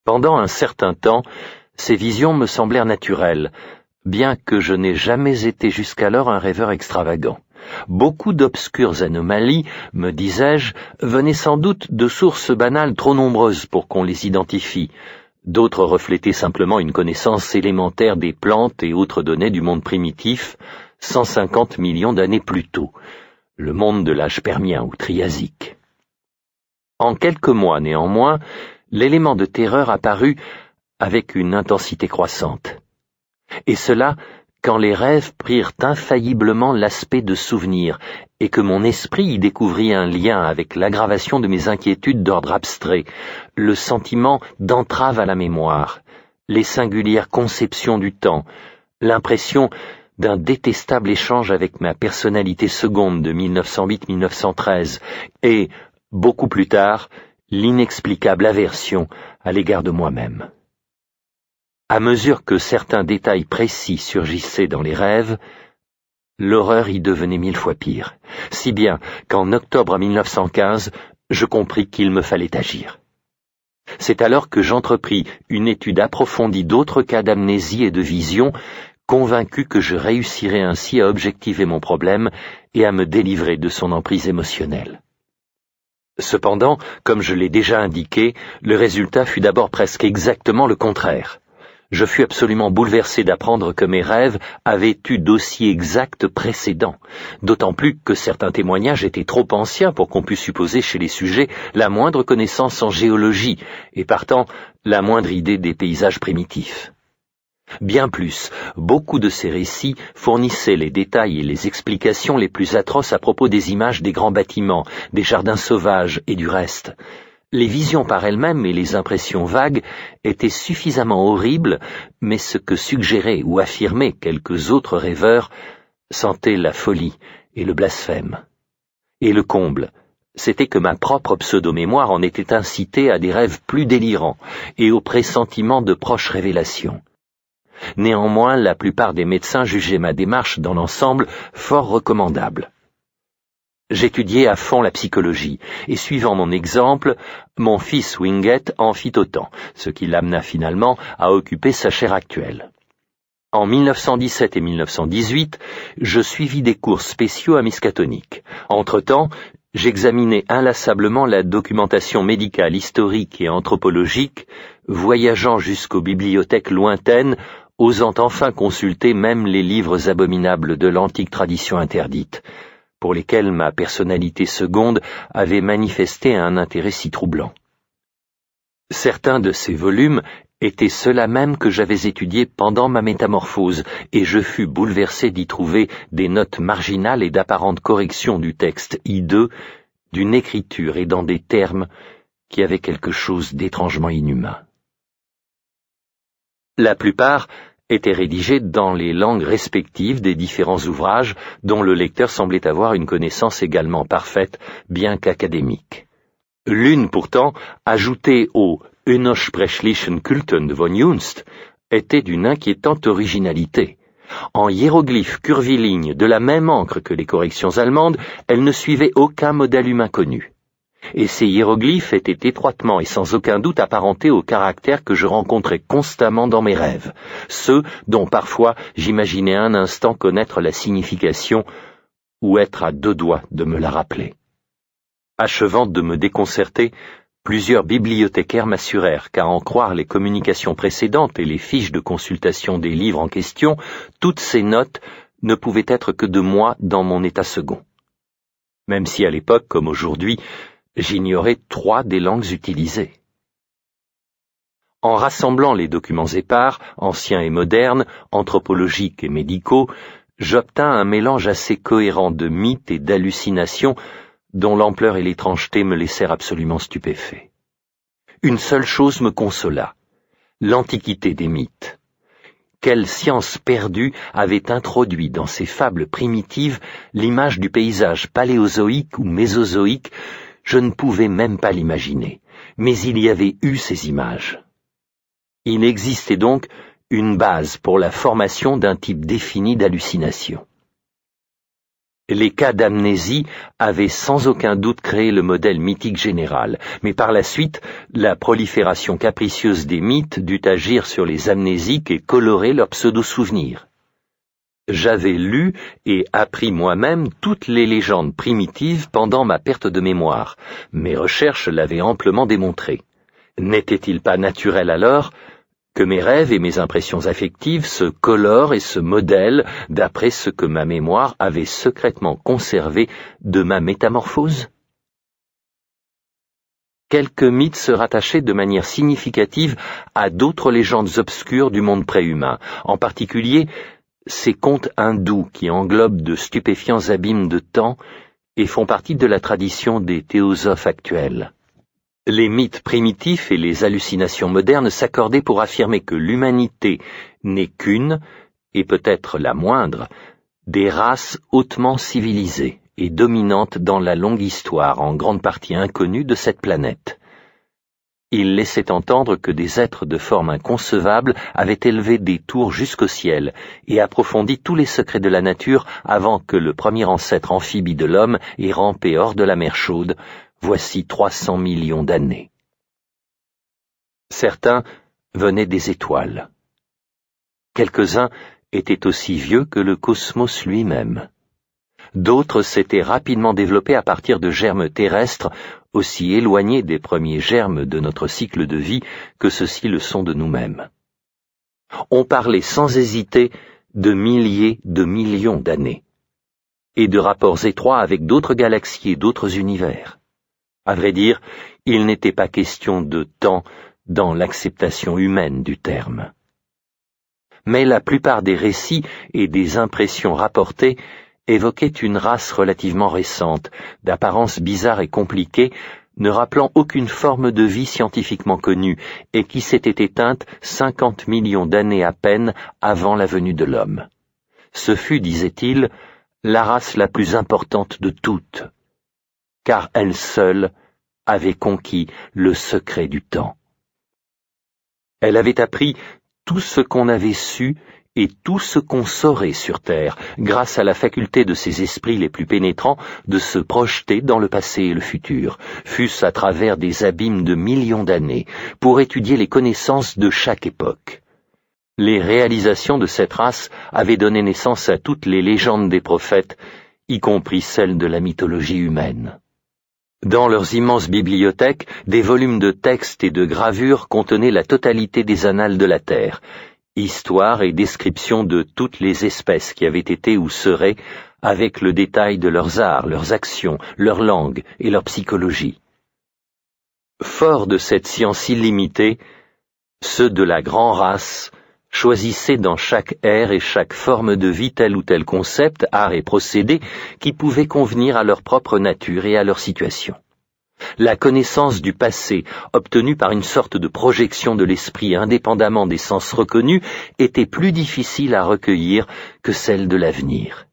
Pendant un certain temps, ces visions me semblèrent naturelles, bien que je n'ai jamais été jusqu'alors un rêveur extravagant. Beaucoup d'obscures anomalies, me disais-je, venaient sans doute de sources banales trop nombreuses pour qu'on les identifie. D'autres reflétaient simplement une connaissance élémentaire des plantes et autres données du monde primitif, 150 millions d'années plus tôt, le monde de l'âge permien ou triasique. En quelques mois néanmoins, l'élément de terreur apparut avec une intensité croissante. Et cela, quand les rêves prirent infailliblement l'aspect de souvenirs, et que mon esprit y découvrit un lien avec l'aggravation de mes inquiétudes d'ordre abstrait, le sentiment d'entrave à la mémoire, les singulières conceptions du temps, l'impression d'un détestable échange avec ma personnalité seconde de 1908-1913, et, beaucoup plus tard, l'inexplicable aversion à l'égard de moi-même. À mesure que certains détails précis surgissaient dans les rêves, l'horreur y devenait 1000 fois pire, si bien qu'en octobre 1915, je compris qu'il me fallait agir. C'est alors que j'entrepris une étude approfondie d'autres cas d'amnésie et de vision, convaincu que je réussirais ainsi à objectiver mon problème et à me délivrer de son emprise émotionnelle. Cependant, comme je l'ai déjà indiqué, le résultat fut d'abord presque exactement le contraire. Je fus absolument bouleversé d'apprendre que mes rêves avaient eu d'aussi exacts précédents, d'autant plus que certains témoignages étaient trop anciens pour qu'on pût supposer chez les sujets la moindre connaissance en géologie, et partant la moindre idée des paysages primitifs. Bien plus, beaucoup de ces récits fournissaient les détails et les explications les plus atroces à propos des images des grands bâtiments, des jardins sauvages et du reste. Les visions par elles-mêmes et les impressions vagues étaient suffisamment horribles, mais ce que suggéraient ou affirmaient quelques autres rêveurs sentait la folie et le blasphème. Et le comble, c'était que ma propre pseudo-mémoire en était incitée à des rêves plus délirants et au pressentiment de proches révélations. Néanmoins, la plupart des médecins jugeaient ma démarche dans l'ensemble fort recommandable. J'étudiais à fond la psychologie, et suivant mon exemple, mon fils Wingett en fit autant, ce qui l'amena finalement à occuper sa chaire actuelle. En 1917 et 1918, je suivis des cours spéciaux à Miskatonic. Entre-temps, j'examinais inlassablement la documentation médicale, historique et anthropologique, voyageant jusqu'aux bibliothèques lointaines, osant enfin consulter même les livres abominables de l'antique tradition interdite, pour lesquels ma personnalité seconde avait manifesté un intérêt si troublant. Certains de ces volumes étaient ceux-là même que j'avais étudiés pendant ma métamorphose, et je fus bouleversé d'y trouver des notes marginales et d'apparentes corrections du texte hideux, d'une écriture et dans des termes qui avaient quelque chose d'étrangement inhumain. La plupart étaient rédigés dans les langues respectives des différents ouvrages dont le lecteur semblait avoir une connaissance également parfaite, bien qu'académique. L'une pourtant, ajoutée au Unersprechlichen Kulten von Junst, était d'une inquiétante originalité. En hiéroglyphes curvilignes de la même encre que les corrections allemandes, elle ne suivait aucun modèle humain connu. Et ces hiéroglyphes étaient étroitement et sans aucun doute apparentés aux caractères que je rencontrais constamment dans mes rêves, ceux dont parfois j'imaginais un instant connaître la signification ou être à deux doigts de me la rappeler. Achevant de me déconcerter, plusieurs bibliothécaires m'assurèrent qu'à en croire les communications précédentes et les fiches de consultation des livres en question, toutes ces notes ne pouvaient être que de moi dans mon état second. Même si à l'époque, comme aujourd'hui, j'ignorais 3 des langues utilisées. En rassemblant les documents épars, anciens et modernes, anthropologiques et médicaux, j'obtins un mélange assez cohérent de mythes et d'hallucinations dont l'ampleur et l'étrangeté me laissèrent absolument stupéfait. Une seule chose me consola, l'antiquité des mythes. Quelle science perdue avait introduit dans ces fables primitives l'image du paysage paléozoïque ou mésozoïque, je ne pouvais même pas l'imaginer, mais il y avait eu ces images. Il existait donc une base pour la formation d'un type défini d'hallucination. Les cas d'amnésie avaient sans aucun doute créé le modèle mythique général, mais par la suite, la prolifération capricieuse des mythes dut agir sur les amnésiques et colorer leurs pseudo-souvenirs. J'avais lu et appris moi-même toutes les légendes primitives pendant ma perte de mémoire. Mes recherches l'avaient amplement démontré. N'était-il pas naturel alors que mes rêves et mes impressions affectives se colorent et se modèlent d'après ce que ma mémoire avait secrètement conservé de ma métamorphose? Quelques mythes se rattachaient de manière significative à d'autres légendes obscures du monde préhumain, en particulier ces contes hindous qui englobent de stupéfiants abîmes de temps et font partie de la tradition des théosophes actuels. Les mythes primitifs et les hallucinations modernes s'accordaient pour affirmer que l'humanité n'est qu'une, et peut-être la moindre, des races hautement civilisées et dominantes dans la longue histoire en grande partie inconnue de cette planète. Ils laissaient entendre que des êtres de forme inconcevable avaient élevé des tours jusqu'au ciel et approfondi tous les secrets de la nature avant que le premier ancêtre amphibie de l'homme ait rampé hors de la mer chaude, voici 300 millions d'années. Certains venaient des étoiles. Quelques-uns étaient aussi vieux que le cosmos lui-même. D'autres s'étaient rapidement développés à partir de germes terrestres aussi éloignés des premiers germes de notre cycle de vie que ceux-ci le sont de nous-mêmes. On parlait sans hésiter de milliers de millions d'années, et de rapports étroits avec d'autres galaxies et d'autres univers. À vrai dire, il n'était pas question de temps dans l'acceptation humaine du terme. Mais la plupart des récits et des impressions rapportées évoquaient une race relativement récente, d'apparence bizarre et compliquée, ne rappelant aucune forme de vie scientifiquement connue, et qui s'était éteinte 50 millions d'années à peine avant la venue de l'homme. Ce fut, disait-il, la race la plus importante de toutes, car elle seule avait conquis le secret du temps. Elle avait appris tout ce qu'on avait su et tout ce qu'on saurait sur Terre, grâce à la faculté de ses esprits les plus pénétrants de se projeter dans le passé et le futur, fût-ce à travers des abîmes de millions d'années, pour étudier les connaissances de chaque époque. Les réalisations de cette race avaient donné naissance à toutes les légendes des prophètes, y compris celles de la mythologie humaine. Dans leurs immenses bibliothèques, des volumes de textes et de gravures contenaient la totalité des annales de la Terre, histoire et description de toutes les espèces qui avaient été ou seraient, avec le détail de leurs arts, leurs actions, leur langue et leur psychologie. Forts de cette science illimitée, ceux de la grande race choisissaient dans chaque ère et chaque forme de vie tel ou tel concept, art et procédé qui pouvaient convenir à leur propre nature et à leur situation. La connaissance du passé, obtenue par une sorte de projection de l'esprit indépendamment des sens reconnus, était plus difficile à recueillir que celle de l'avenir.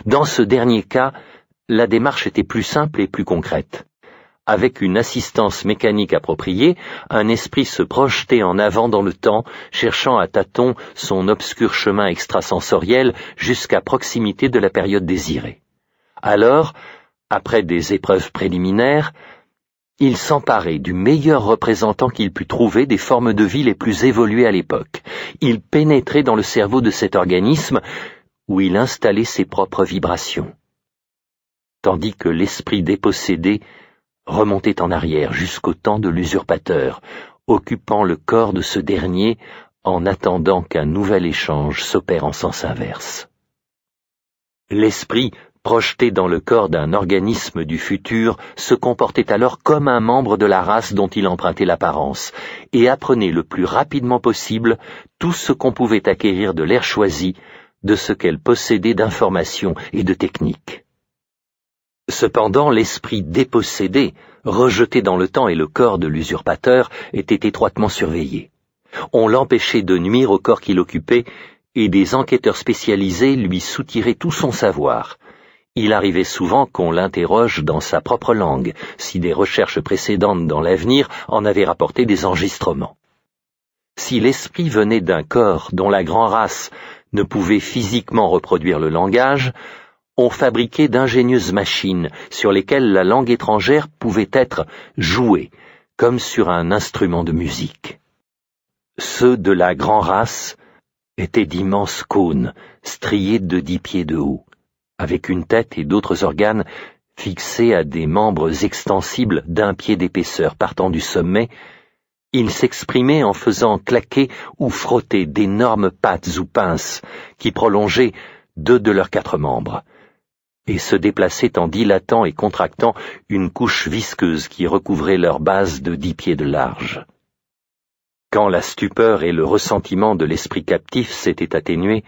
Dans ce dernier cas, la démarche était plus simple et plus concrète. Avec une assistance mécanique appropriée, un esprit se projetait en avant dans le temps, cherchant à tâtons son obscur chemin extrasensoriel jusqu'à proximité de la période désirée. Alors, après des épreuves préliminaires, il s'emparait du meilleur représentant qu'il put trouver des formes de vie les plus évoluées à l'époque. Il pénétrait dans le cerveau de cet organisme où il installait ses propres vibrations. Tandis que l'esprit dépossédé remontait en arrière jusqu'au temps de l'usurpateur, occupant le corps de ce dernier en attendant qu'un nouvel échange s'opère en sens inverse. L'esprit, projeté dans le corps d'un organisme du futur, se comportait alors comme un membre de la race dont il empruntait l'apparence, et apprenait le plus rapidement possible tout ce qu'on pouvait acquérir de l'ère choisie, de ce qu'elle possédait d'informations et de techniques. Cependant, l'esprit dépossédé, rejeté dans le temps et le corps de l'usurpateur, était étroitement surveillé. On l'empêchait de nuire au corps qu'il occupait, et des enquêteurs spécialisés lui soutiraient tout son savoir. Il arrivait souvent qu'on l'interroge dans sa propre langue, si des recherches précédentes dans l'avenir en avaient rapporté des enregistrements. Si l'esprit venait d'un corps dont la grande race ne pouvait physiquement reproduire le langage, on fabriquait d'ingénieuses machines sur lesquelles la langue étrangère pouvait être jouée, comme sur un instrument de musique. Ceux de la grande race étaient d'immenses cônes, striés de 10 pieds de haut, avec une tête et d'autres organes fixés à des membres extensibles d'1 pied d'épaisseur partant du sommet. Ils s'exprimaient en faisant claquer ou frotter d'énormes pattes ou pinces qui prolongeaient 2 de leurs 4 membres, et se déplaçaient en dilatant et contractant une couche visqueuse qui recouvrait leur base de 10 pieds de large. Quand la stupeur et le ressentiment de l'esprit captif s'étaient atténués,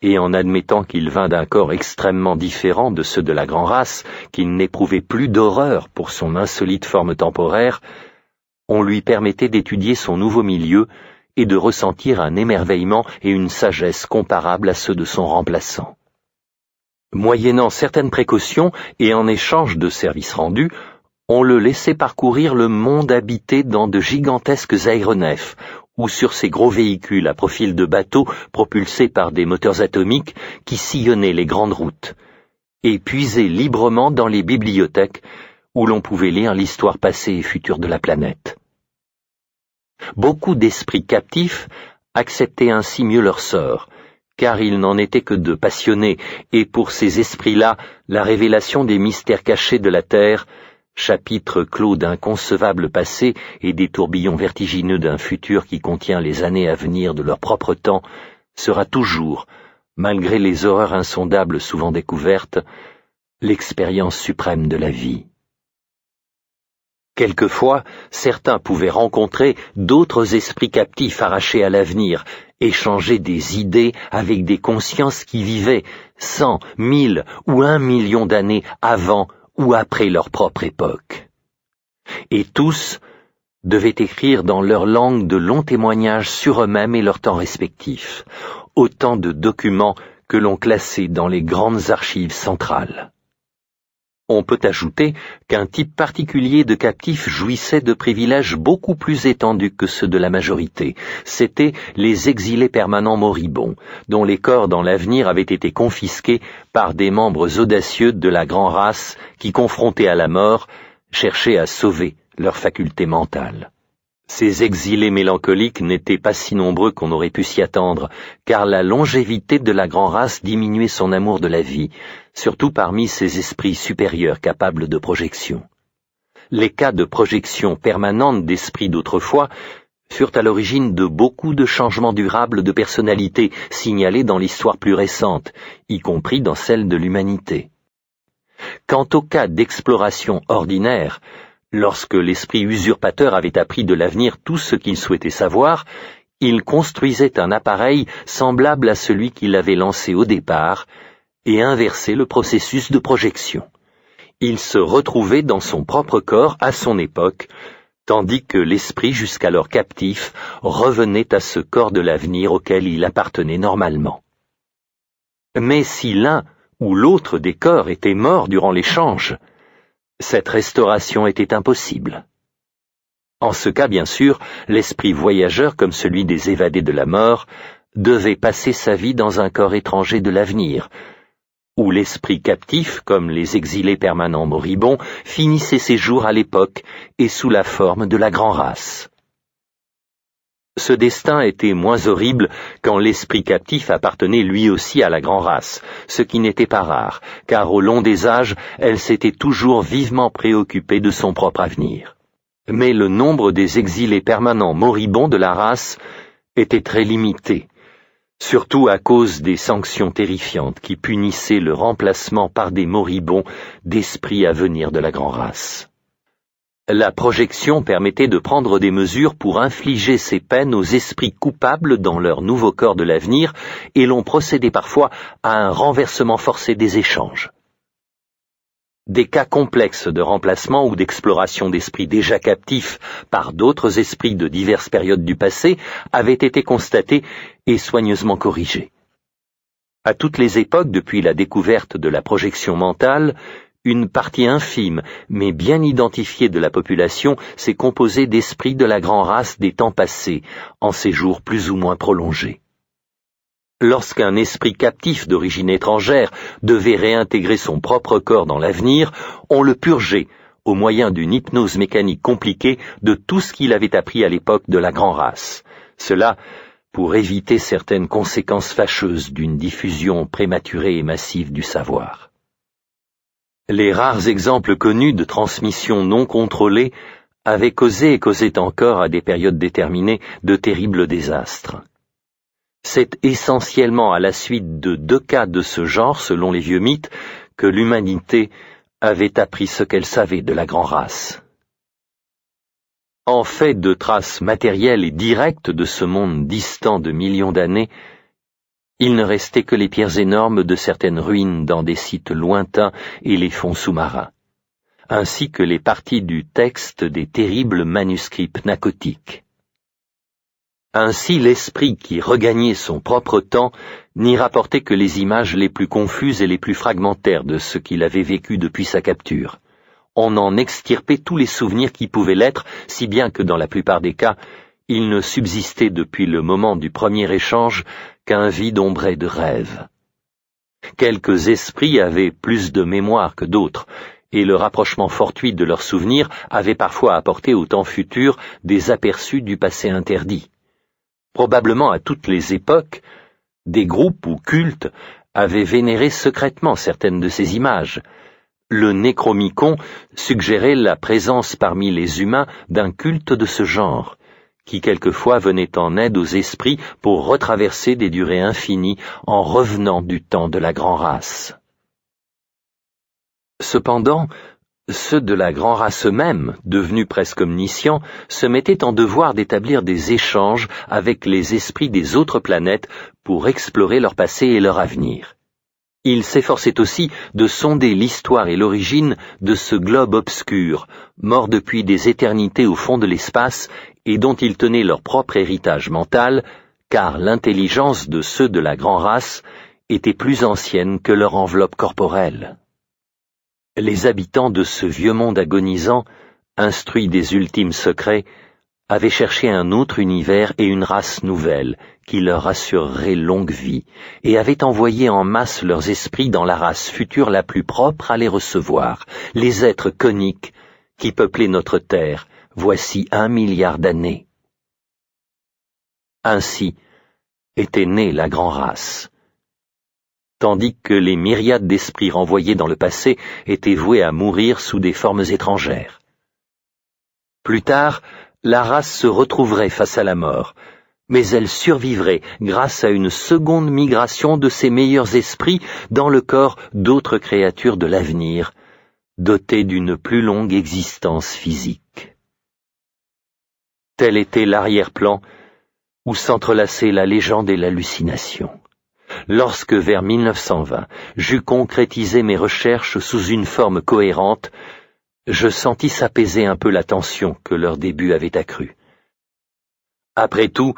et en admettant qu'il vint d'un corps extrêmement différent de ceux de la grande race, qu'il n'éprouvait plus d'horreur pour son insolite forme temporaire, on lui permettait d'étudier son nouveau milieu et de ressentir un émerveillement et une sagesse comparables à ceux de son remplaçant. Moyennant certaines précautions et en échange de services rendus, on le laissait parcourir le monde habité dans de gigantesques aéronefs, ou sur ces gros véhicules à profil de bateaux propulsés par des moteurs atomiques qui sillonnaient les grandes routes, et puisaient librement dans les bibliothèques où l'on pouvait lire l'histoire passée et future de la planète. Beaucoup d'esprits captifs acceptaient ainsi mieux leur sort, car ils n'en étaient que de passionnés, et pour ces esprits-là, la révélation des mystères cachés de la Terre, chapitre clos d'inconcevables passés et des tourbillons vertigineux d'un futur qui contient les années à venir de leur propre temps, sera toujours, malgré les horreurs insondables souvent découvertes, l'expérience suprême de la vie. Quelquefois, certains pouvaient rencontrer d'autres esprits captifs arrachés à l'avenir, échanger des idées avec des consciences qui vivaient 100, 1000 ou 1 million d'années avant ou après leur propre époque. Et tous devaient écrire dans leur langue de longs témoignages sur eux-mêmes et leur temps respectif, autant de documents que l'on classait dans les grandes archives centrales. On peut ajouter qu'un type particulier de captifs jouissait de privilèges beaucoup plus étendus que ceux de la majorité. C'étaient les exilés permanents moribonds, dont les corps dans l'avenir avaient été confisqués par des membres audacieux de la grande race qui, confrontés à la mort, cherchaient à sauver leurs facultés mentales. Ces exilés mélancoliques n'étaient pas si nombreux qu'on aurait pu s'y attendre, car la longévité de la grande race diminuait son amour de la vie, surtout parmi ces esprits supérieurs capables de projection. Les cas de projection permanente d'esprits d'autrefois furent à l'origine de beaucoup de changements durables de personnalité signalés dans l'histoire plus récente, y compris dans celle de l'humanité. Quant aux cas d'exploration ordinaire, lorsque l'esprit usurpateur avait appris de l'avenir tout ce qu'il souhaitait savoir, il construisait un appareil semblable à celui qu'il avait lancé au départ et inversait le processus de projection. Il se retrouvait dans son propre corps à son époque, tandis que l'esprit jusqu'alors captif revenait à ce corps de l'avenir auquel il appartenait normalement. Mais si l'un ou l'autre des corps était mort durant l'échange, Cette restauration était impossible. En ce cas, bien sûr, l'esprit voyageur, comme celui des évadés de la mort, devait passer sa vie dans un corps étranger de l'avenir, où l'esprit captif, comme les exilés permanents moribonds, finissait ses jours à l'époque et sous la forme de la grand-race. Ce destin était moins horrible quand l'esprit captif appartenait lui aussi à la grand-race, ce qui n'était pas rare, car au long des âges, elle s'était toujours vivement préoccupée de son propre avenir. Mais le nombre des exilés permanents moribonds de la race était très limité, surtout à cause des sanctions terrifiantes qui punissaient le remplacement par des moribonds d'esprits à venir de la grand-race. La projection permettait de prendre des mesures pour infliger ces peines aux esprits coupables dans leur nouveau corps de l'avenir, et l'on procédait parfois à un renversement forcé des échanges. Des cas complexes de remplacement ou d'exploration d'esprits déjà captifs par d'autres esprits de diverses périodes du passé avaient été constatés et soigneusement corrigés. À toutes les époques depuis la découverte de la projection mentale, une partie infime, mais bien identifiée de la population s'est composée d'esprits de la grand-race des temps passés, en séjours plus ou moins prolongés. Lorsqu'un esprit captif d'origine étrangère devait réintégrer son propre corps dans l'avenir, on le purgeait, au moyen d'une hypnose mécanique compliquée, de tout ce qu'il avait appris à l'époque de la grand-race. Cela pour éviter certaines conséquences fâcheuses d'une diffusion prématurée et massive du savoir. Les rares exemples connus de transmission non contrôlée avaient causé et causaient encore à des périodes déterminées de terribles désastres. C'est essentiellement à la suite de 2 cas de ce genre, selon les vieux mythes, que l'humanité avait appris ce qu'elle savait de la grand-race. En fait de traces matérielles et directes de ce monde distant de millions d'années, il ne restait que les pierres énormes de certaines ruines dans des sites lointains et les fonds sous-marins, ainsi que les parties du texte des terribles manuscrits pnacotiques. Ainsi l'esprit qui regagnait son propre temps n'y rapportait que les images les plus confuses et les plus fragmentaires de ce qu'il avait vécu depuis sa capture. On en extirpait tous les souvenirs qui pouvaient l'être, si bien que dans la plupart des cas, il ne subsistait depuis le moment du premier échange qu'un vide ombré de rêves. Quelques esprits avaient plus de mémoire que d'autres, et le rapprochement fortuit de leurs souvenirs avait parfois apporté au temps futur des aperçus du passé interdit. Probablement à toutes les époques, des groupes ou cultes avaient vénéré secrètement certaines de ces images. Le Nécromicon suggérait la présence parmi les humains d'un culte de ce genre, qui quelquefois venait en aide aux esprits pour retraverser des durées infinies en revenant du temps de la grand-race. Cependant, ceux de la grand-race eux-mêmes, devenus presque omniscients, se mettaient en devoir d'établir des échanges avec les esprits des autres planètes pour explorer leur passé et leur avenir. Ils s'efforçaient aussi de sonder l'histoire et l'origine de ce globe obscur, mort depuis des éternités au fond de l'espace et dont ils tenaient leur propre héritage mental, car l'intelligence de ceux de la grand-race était plus ancienne que leur enveloppe corporelle. Les habitants de ce vieux monde agonisant, instruits des ultimes secrets, avaient cherché un autre univers et une race nouvelle qui leur assurerait longue vie, et avaient envoyé en masse leurs esprits dans la race future la plus propre à les recevoir, les êtres coniques qui peuplaient notre terre voici 1 milliard d'années. Ainsi était née la grand-race, tandis que les myriades d'esprits renvoyés dans le passé étaient voués à mourir sous des formes étrangères. Plus tard, la race se retrouverait face à la mort, mais elle survivrait grâce à une seconde migration de ses meilleurs esprits dans le corps d'autres créatures de l'avenir, dotées d'une plus longue existence physique. Tel était l'arrière-plan où s'entrelaçaient la légende et l'hallucination. Lorsque, vers 1920, j'eus concrétisé mes recherches sous une forme cohérente, je sentis s'apaiser un peu la tension que leur début avait accrue. Après tout,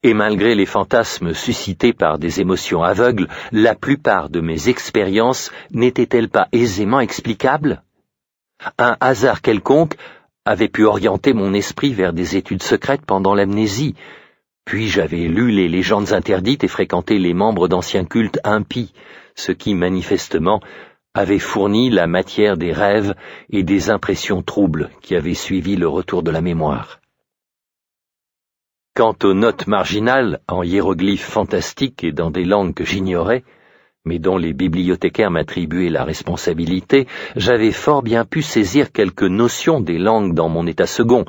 et malgré les fantasmes suscités par des émotions aveugles, la plupart de mes expériences n'étaient-elles pas aisément explicables ? Un hasard quelconque avait pu orienter mon esprit vers des études secrètes pendant l'amnésie, puis j'avais lu les légendes interdites et fréquenté les membres d'anciens cultes impies, ce qui, manifestement, avait fourni la matière des rêves et des impressions troubles qui avaient suivi le retour de la mémoire. Quant aux notes marginales, en hiéroglyphes fantastiques et dans des langues que j'ignorais, mais dont les bibliothécaires m'attribuaient la responsabilité, j'avais fort bien pu saisir quelques notions des langues dans mon état second,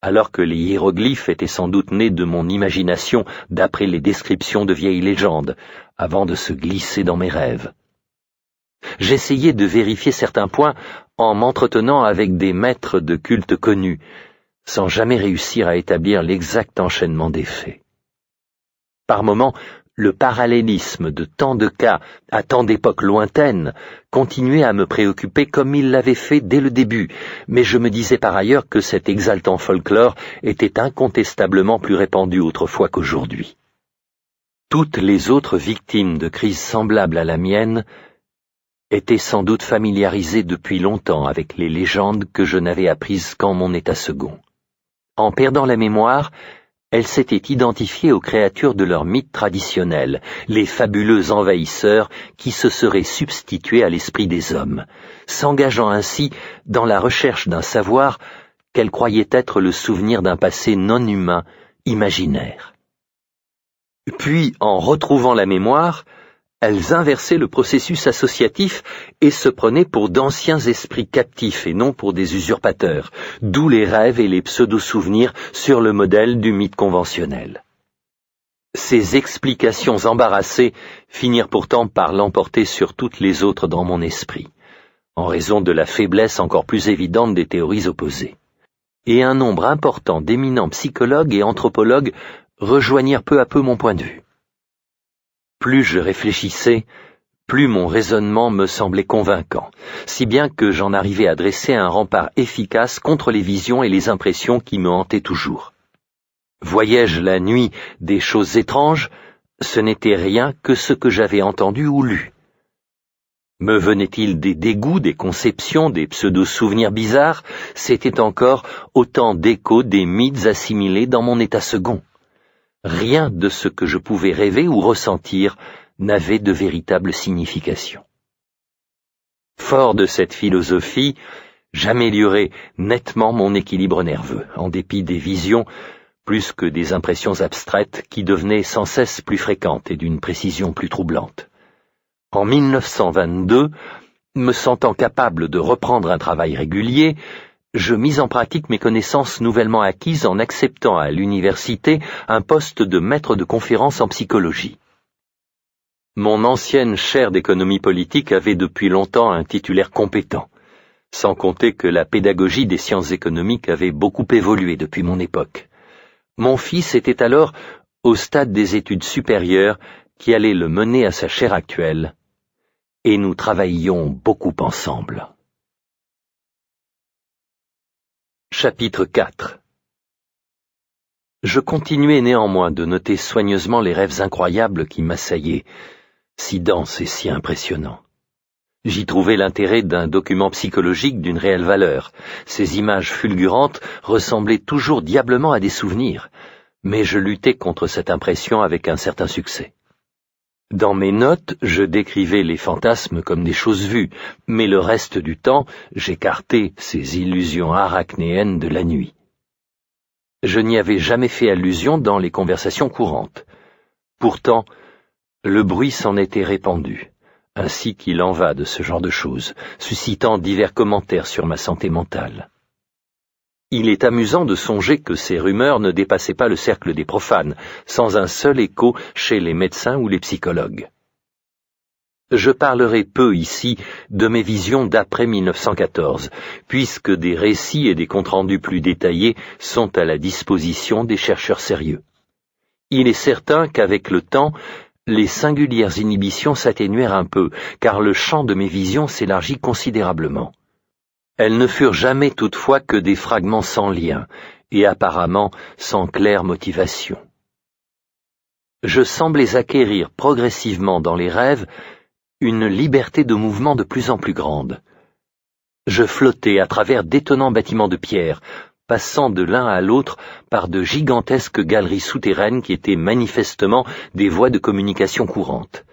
alors que les hiéroglyphes étaient sans doute nés de mon imagination d'après les descriptions de vieilles légendes, avant de se glisser dans mes rêves. J'essayais de vérifier certains points en m'entretenant avec des maîtres de culte connus, sans jamais réussir à établir l'exact enchaînement des faits. Par moments, le parallélisme de tant de cas à tant d'époques lointaines continuait à me préoccuper comme il l'avait fait dès le début, mais je me disais par ailleurs que cet exaltant folklore était incontestablement plus répandu autrefois qu'aujourd'hui. Toutes les autres victimes de crises semblables à la mienne étaient sans doute familiarisées depuis longtemps avec les légendes que je n'avais apprises qu'en mon état second. En perdant la mémoire, elles s'étaient identifiées aux créatures de leur mythe traditionnel, les fabuleux envahisseurs qui se seraient substitués à l'esprit des hommes, s'engageant ainsi dans la recherche d'un savoir qu'elles croyaient être le souvenir d'un passé non humain, imaginaire. Puis, en retrouvant la mémoire, elles inversaient le processus associatif et se prenaient pour d'anciens esprits captifs et non pour des usurpateurs, d'où les rêves et les pseudo-souvenirs sur le modèle du mythe conventionnel. Ces explications embarrassées finirent pourtant par l'emporter sur toutes les autres dans mon esprit, en raison de la faiblesse encore plus évidente des théories opposées. Et un nombre important d'éminents psychologues et anthropologues rejoignirent peu à peu mon point de vue. Plus je réfléchissais, plus mon raisonnement me semblait convaincant, si bien que j'en arrivais à dresser un rempart efficace contre les visions et les impressions qui me hantaient toujours. Voyais-je la nuit des choses étranges, ce n'était rien que ce que j'avais entendu ou lu. Me venait-il des dégoûts, des conceptions, des pseudo-souvenirs bizarres, c'était encore autant d'échos des mythes assimilés dans mon état second. Rien de ce que je pouvais rêver ou ressentir n'avait de véritable signification. Fort de cette philosophie, j'améliorais nettement mon équilibre nerveux, en dépit des visions, plus que des impressions abstraites qui devenaient sans cesse plus fréquentes et d'une précision plus troublante. En 1922, me sentant capable de reprendre un travail régulier, je mis en pratique mes connaissances nouvellement acquises en acceptant à l'université un poste de maître de conférences en psychologie. Mon ancienne chaire d'économie politique avait depuis longtemps un titulaire compétent, sans compter que la pédagogie des sciences économiques avait beaucoup évolué depuis mon époque. Mon fils était alors au stade des études supérieures qui allaient le mener à sa chaire actuelle, et nous travaillions beaucoup ensemble. Chapitre 4. Je continuais néanmoins de noter soigneusement les rêves incroyables qui m'assaillaient, si denses et si impressionnants. J'y trouvais l'intérêt d'un document psychologique d'une réelle valeur. Ces images fulgurantes ressemblaient toujours diablement à des souvenirs, mais je luttais contre cette impression avec un certain succès. Dans mes notes, je décrivais les fantasmes comme des choses vues, mais le reste du temps, j'écartais ces illusions arachnéennes de la nuit. Je n'y avais jamais fait allusion dans les conversations courantes. Pourtant, le bruit s'en était répandu, ainsi qu'il en va de ce genre de choses, suscitant divers commentaires sur ma santé mentale. Il est amusant de songer que ces rumeurs ne dépassaient pas le cercle des profanes, sans un seul écho chez les médecins ou les psychologues. Je parlerai peu ici de mes visions d'après 1914, puisque des récits et des comptes rendus plus détaillés sont à la disposition des chercheurs sérieux. Il est certain qu'avec le temps, les singulières inhibitions s'atténuèrent un peu, car le champ de mes visions s'élargit considérablement. Elles ne furent jamais toutefois que des fragments sans lien, et apparemment sans claire motivation. Je semblais acquérir progressivement dans les rêves une liberté de mouvement de plus en plus grande. Je flottais à travers d'étonnants bâtiments de pierre, passant de l'un à l'autre par de gigantesques galeries souterraines qui étaient manifestement des voies de communication courantes.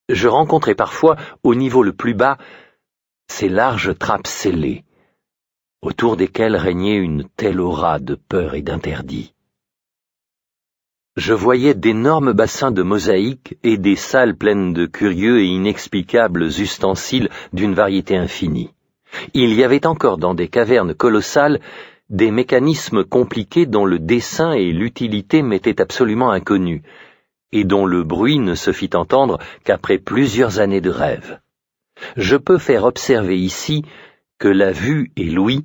Je rencontrais parfois, au niveau le plus bas, ces larges trappes scellées, autour desquelles régnait une telle aura de peur et d'interdit. Je voyais d'énormes bassins de mosaïques et des salles pleines de curieux et inexplicables ustensiles d'une variété infinie. Il y avait encore dans des cavernes colossales des mécanismes compliqués dont le dessin et l'utilité m'étaient absolument inconnus, et dont le bruit ne se fit entendre qu'après plusieurs années de rêve. Je peux faire observer ici que la vue et l'ouïe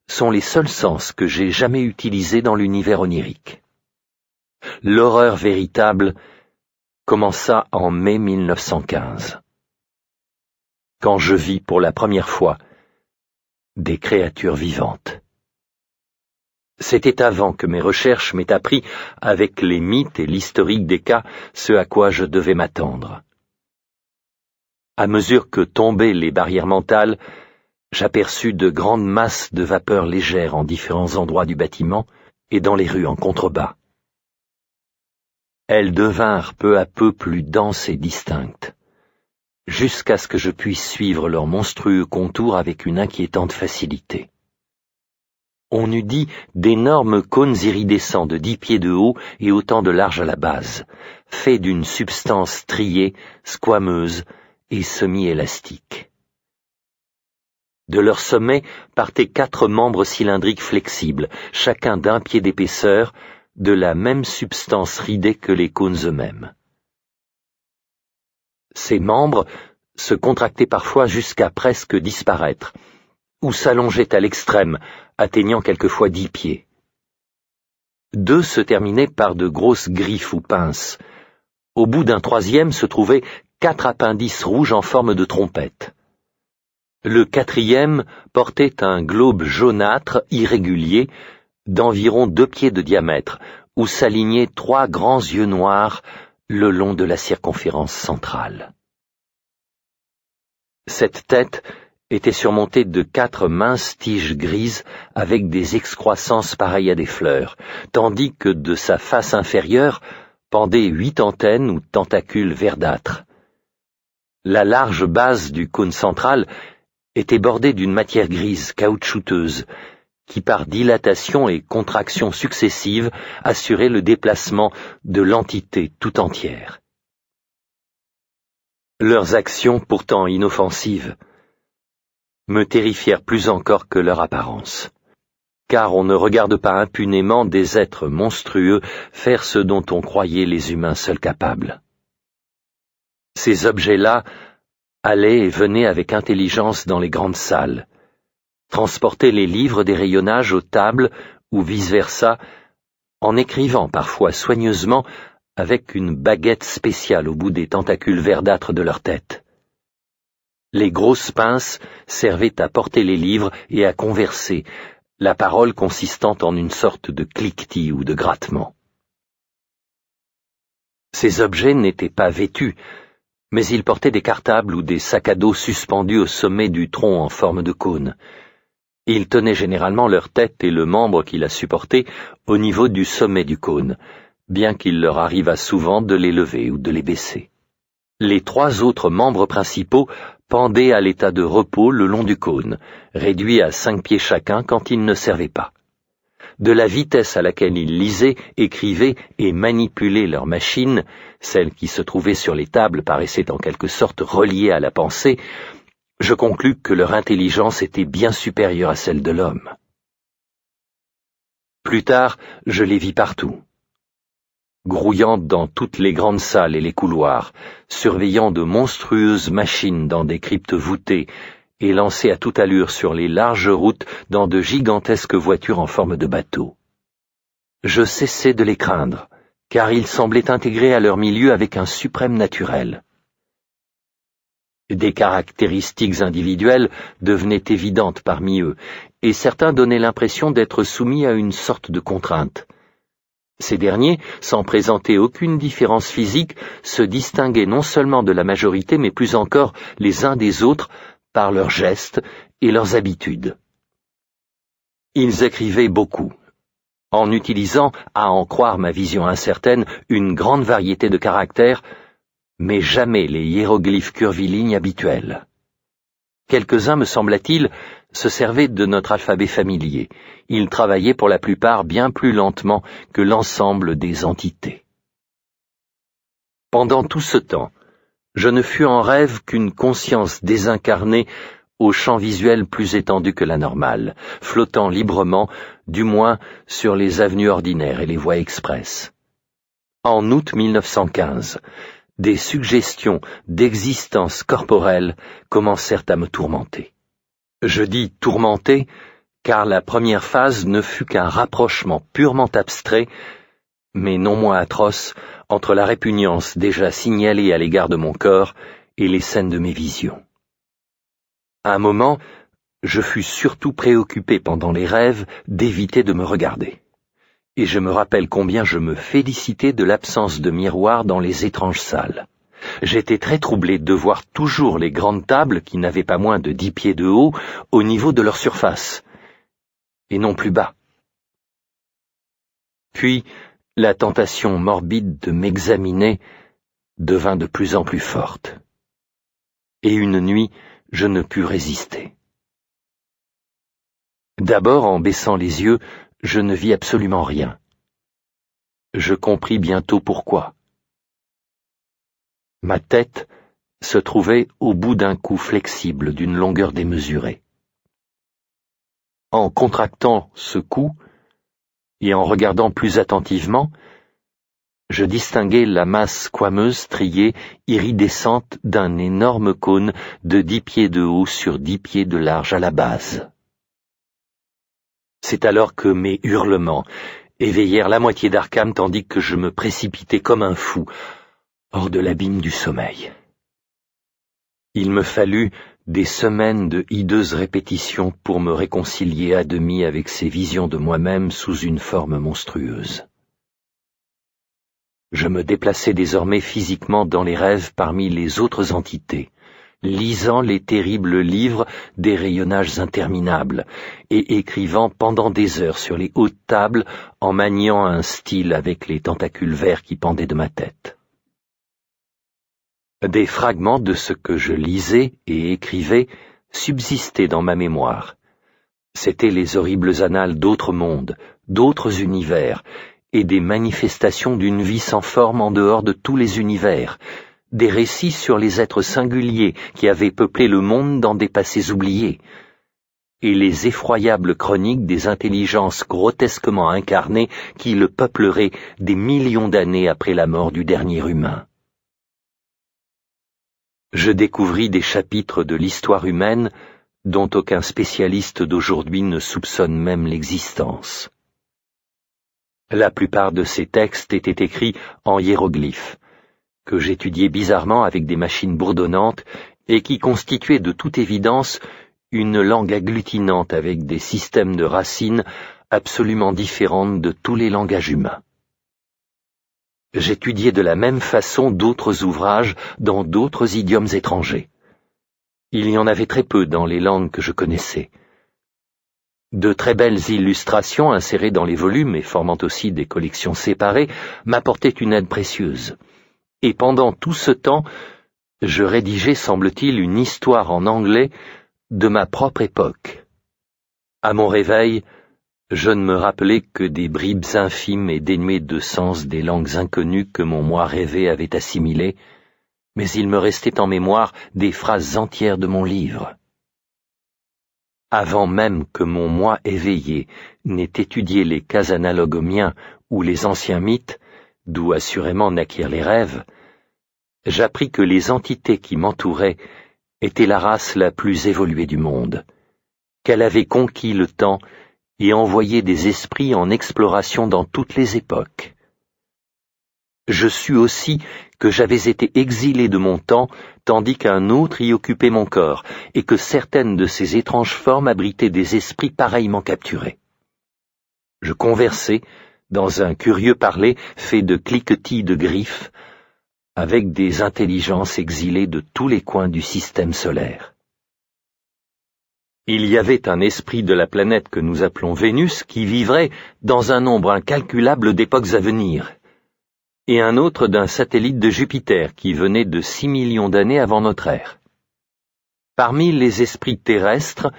sont les seuls sens que j'ai jamais utilisés dans l'univers onirique. L'horreur véritable commença en mai 1915, quand je vis pour la première fois des créatures vivantes. C'était avant que mes recherches m'aient appris, avec les mythes et l'historique des cas, ce à quoi je devais m'attendre. À mesure que tombaient les barrières mentales, j'aperçus de grandes masses de vapeur légère en différents endroits du bâtiment et dans les rues en contrebas. Elles devinrent peu à peu plus denses et distinctes, jusqu'à ce que je puisse suivre leurs monstrueux contours avec une inquiétante facilité. On eût dit d'énormes cônes iridescents de 10 pieds de haut et autant de large à la base, faits d'une substance striée, squameuse et semi-élastique. De leur sommet partaient 4 membres cylindriques flexibles, chacun d'1 pied d'épaisseur, de la même substance ridée que les cônes eux-mêmes. Ces membres se contractaient parfois jusqu'à presque disparaître, ou s'allongeaient à l'extrême, atteignant quelquefois 10 pieds. 2 se terminaient par de grosses griffes ou pinces. Au bout d'un 3e se trouvaient 4 appendices rouges en forme de trompette. Le 4e portait un globe jaunâtre irrégulier d'environ 2 pieds de diamètre, où s'alignaient 3 grands yeux noirs le long de la circonférence centrale. Cette tête était surmontée de 4 minces tiges grises avec des excroissances pareilles à des fleurs, tandis que de sa face inférieure pendaient 8 antennes ou tentacules verdâtres. La large base du cône central était bordée d'une matière grise caoutchouteuse, qui par dilatation et contraction successives assurait le déplacement de l'entité tout entière. Leurs actions, pourtant inoffensives, me terrifièrent plus encore que leur apparence, car on ne regarde pas impunément des êtres monstrueux faire ce dont on croyait les humains seuls capables. Ces objets-là allaient et venaient avec intelligence dans les grandes salles, transportaient les livres des rayonnages aux tables ou vice-versa, en écrivant parfois soigneusement avec une baguette spéciale au bout des tentacules verdâtres de leur tête. Les grosses pinces servaient à porter les livres et à converser, la parole consistant en une sorte de cliquetis ou de grattement. Ces objets n'étaient pas vêtus, mais ils portaient des cartables ou des sacs à dos suspendus au sommet du tronc en forme de cône. Ils tenaient généralement leur tête et le membre qui la supportait au niveau du sommet du cône, bien qu'il leur arrivât souvent de les lever ou de les baisser. Les 3 autres membres principaux pendaient à l'état de repos le long du cône, réduits à 5 pieds chacun quand ils ne servaient pas. De la vitesse à laquelle ils lisaient, écrivaient et manipulaient leurs machines, celles qui se trouvaient sur les tables paraissaient en quelque sorte reliées à la pensée, je conclus que leur intelligence était bien supérieure à celle de l'homme. Plus tard, je les vis partout, grouillant dans toutes les grandes salles et les couloirs, surveillant de monstrueuses machines dans des cryptes voûtées, et lancés à toute allure sur les larges routes dans de gigantesques voitures en forme de bateaux. Je cessai de les craindre, car ils semblaient intégrés à leur milieu avec un suprême naturel. Des caractéristiques individuelles devenaient évidentes parmi eux, et certains donnaient l'impression d'être soumis à une sorte de contrainte. Ces derniers, sans présenter aucune différence physique, se distinguaient non seulement de la majorité, mais plus encore les uns des autres par leurs gestes et leurs habitudes. Ils écrivaient beaucoup, en utilisant, à en croire ma vision incertaine, une grande variété de caractères, mais jamais les hiéroglyphes curvilignes habituels. Quelques-uns, me semble-t-il, se servaient de notre alphabet familier. Ils travaillaient pour la plupart bien plus lentement que l'ensemble des entités. Pendant tout ce temps, je ne fus en rêve qu'une conscience désincarnée au champ visuel plus étendu que la normale, flottant librement, du moins sur les avenues ordinaires et les voies express. En août 1915, des suggestions d'existence corporelle commencèrent à me tourmenter. Je dis tourmenter, car la première phase ne fut qu'un rapprochement purement abstrait, mais non moins atroce, entre la répugnance déjà signalée à l'égard de mon corps et les scènes de mes visions. À un moment, je fus surtout préoccupé pendant les rêves d'éviter de me regarder. Et je me rappelle combien je me félicitais de l'absence de miroir dans les étranges salles. J'étais très troublé de voir toujours les grandes tables, qui n'avaient pas moins de 10 pieds de haut, au niveau de leur surface, et non plus bas. Puis, la tentation morbide de m'examiner devint de plus en plus forte. Et une nuit, je ne pus résister. D'abord, en baissant les yeux, je ne vis absolument rien. Je compris bientôt pourquoi. Ma tête se trouvait au bout d'un cou flexible d'une longueur démesurée. En contractant ce cou, et en regardant plus attentivement, je distinguai la masse squameuse striée, iridescente d'un énorme cône de 10 pieds de haut sur 10 pieds de large à la base. C'est alors que mes hurlements éveillèrent la moitié d'Arkham tandis que je me précipitais comme un fou hors de l'abîme du sommeil. Il me fallut des semaines de hideuses répétitions pour me réconcilier à demi avec ces visions de moi-même sous une forme monstrueuse. Je me déplaçais désormais physiquement dans les rêves parmi les autres entités, lisant les terribles livres des rayonnages interminables et écrivant pendant des heures sur les hautes tables en maniant un style avec les tentacules verts qui pendaient de ma tête. Des fragments de ce que je lisais et écrivais subsistaient dans ma mémoire. C'étaient les horribles annales d'autres mondes, d'autres univers, et des manifestations d'une vie sans forme en dehors de tous les univers, des récits sur les êtres singuliers qui avaient peuplé le monde dans des passés oubliés, et les effroyables chroniques des intelligences grotesquement incarnées qui le peupleraient des millions d'années après la mort du dernier humain. Je découvris des chapitres de l'histoire humaine dont aucun spécialiste d'aujourd'hui ne soupçonne même l'existence. La plupart de ces textes étaient écrits en hiéroglyphes, que j'étudiais bizarrement avec des machines bourdonnantes et qui constituaient de toute évidence une langue agglutinante avec des systèmes de racines absolument différentes de tous les langages humains. J'étudiais de la même façon d'autres ouvrages dans d'autres idiomes étrangers. Il y en avait très peu dans les langues que je connaissais. De très belles illustrations insérées dans les volumes et formant aussi des collections séparées m'apportaient une aide précieuse. Et pendant tout ce temps, je rédigeais, semble-t-il, une histoire en anglais de ma propre époque. À mon réveil, je ne me rappelais que des bribes infimes et dénuées de sens des langues inconnues que mon moi rêvé avait assimilées, mais il me restait en mémoire des phrases entières de mon livre. Avant même que mon moi éveillé n'ait étudié les cas analogues aux miens ou les anciens mythes, d'où assurément naquirent les rêves, j'appris que les entités qui m'entouraient étaient la race la plus évoluée du monde, qu'elle avait conquis le temps et envoyé des esprits en exploration dans toutes les époques. Je sus aussi que j'avais été exilé de mon temps, tandis qu'un autre y occupait mon corps, et que certaines de ces étranges formes abritaient des esprits pareillement capturés. Je conversais, dans un curieux parler fait de cliquetis de griffes, avec des intelligences exilées de tous les coins du système solaire. Il y avait un esprit de la planète que nous appelons Vénus qui vivrait dans un nombre incalculable d'époques à venir, et un autre d'un satellite de Jupiter qui venait de 6 millions d'années avant notre ère. Parmi les esprits terrestres,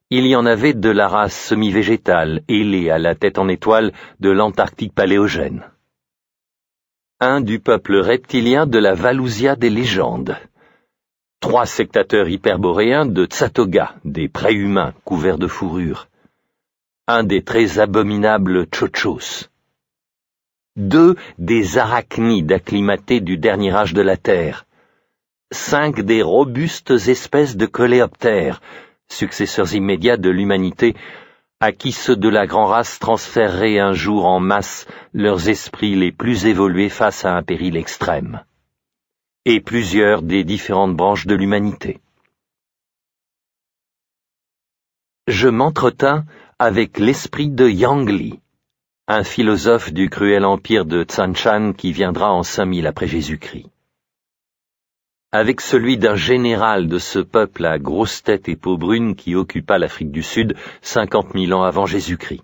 il y en avait de la race semi-végétale, ailée à la tête en étoile de l'Antarctique paléogène. Un du peuple reptilien de la Valousia des légendes. 3 sectateurs hyperboréens de Tsatoga, des préhumains couverts de fourrure. Un des très abominables Tchotchos. 2 des arachnides acclimatés du dernier âge de la Terre. 5 des robustes espèces de coléoptères, successeurs immédiats de l'humanité, à qui ceux de la grande race transféreraient un jour en masse leurs esprits les plus évolués face à un péril extrême. Et plusieurs des différentes branches de l'humanité. Je m'entretins avec l'esprit de Yang Li, un philosophe du cruel empire de Tsanshan qui viendra en 5000 après Jésus-Christ. Avec celui d'un général de ce peuple à grosse tête et peau brune qui occupa l'Afrique du Sud 50 000 ans avant Jésus-Christ.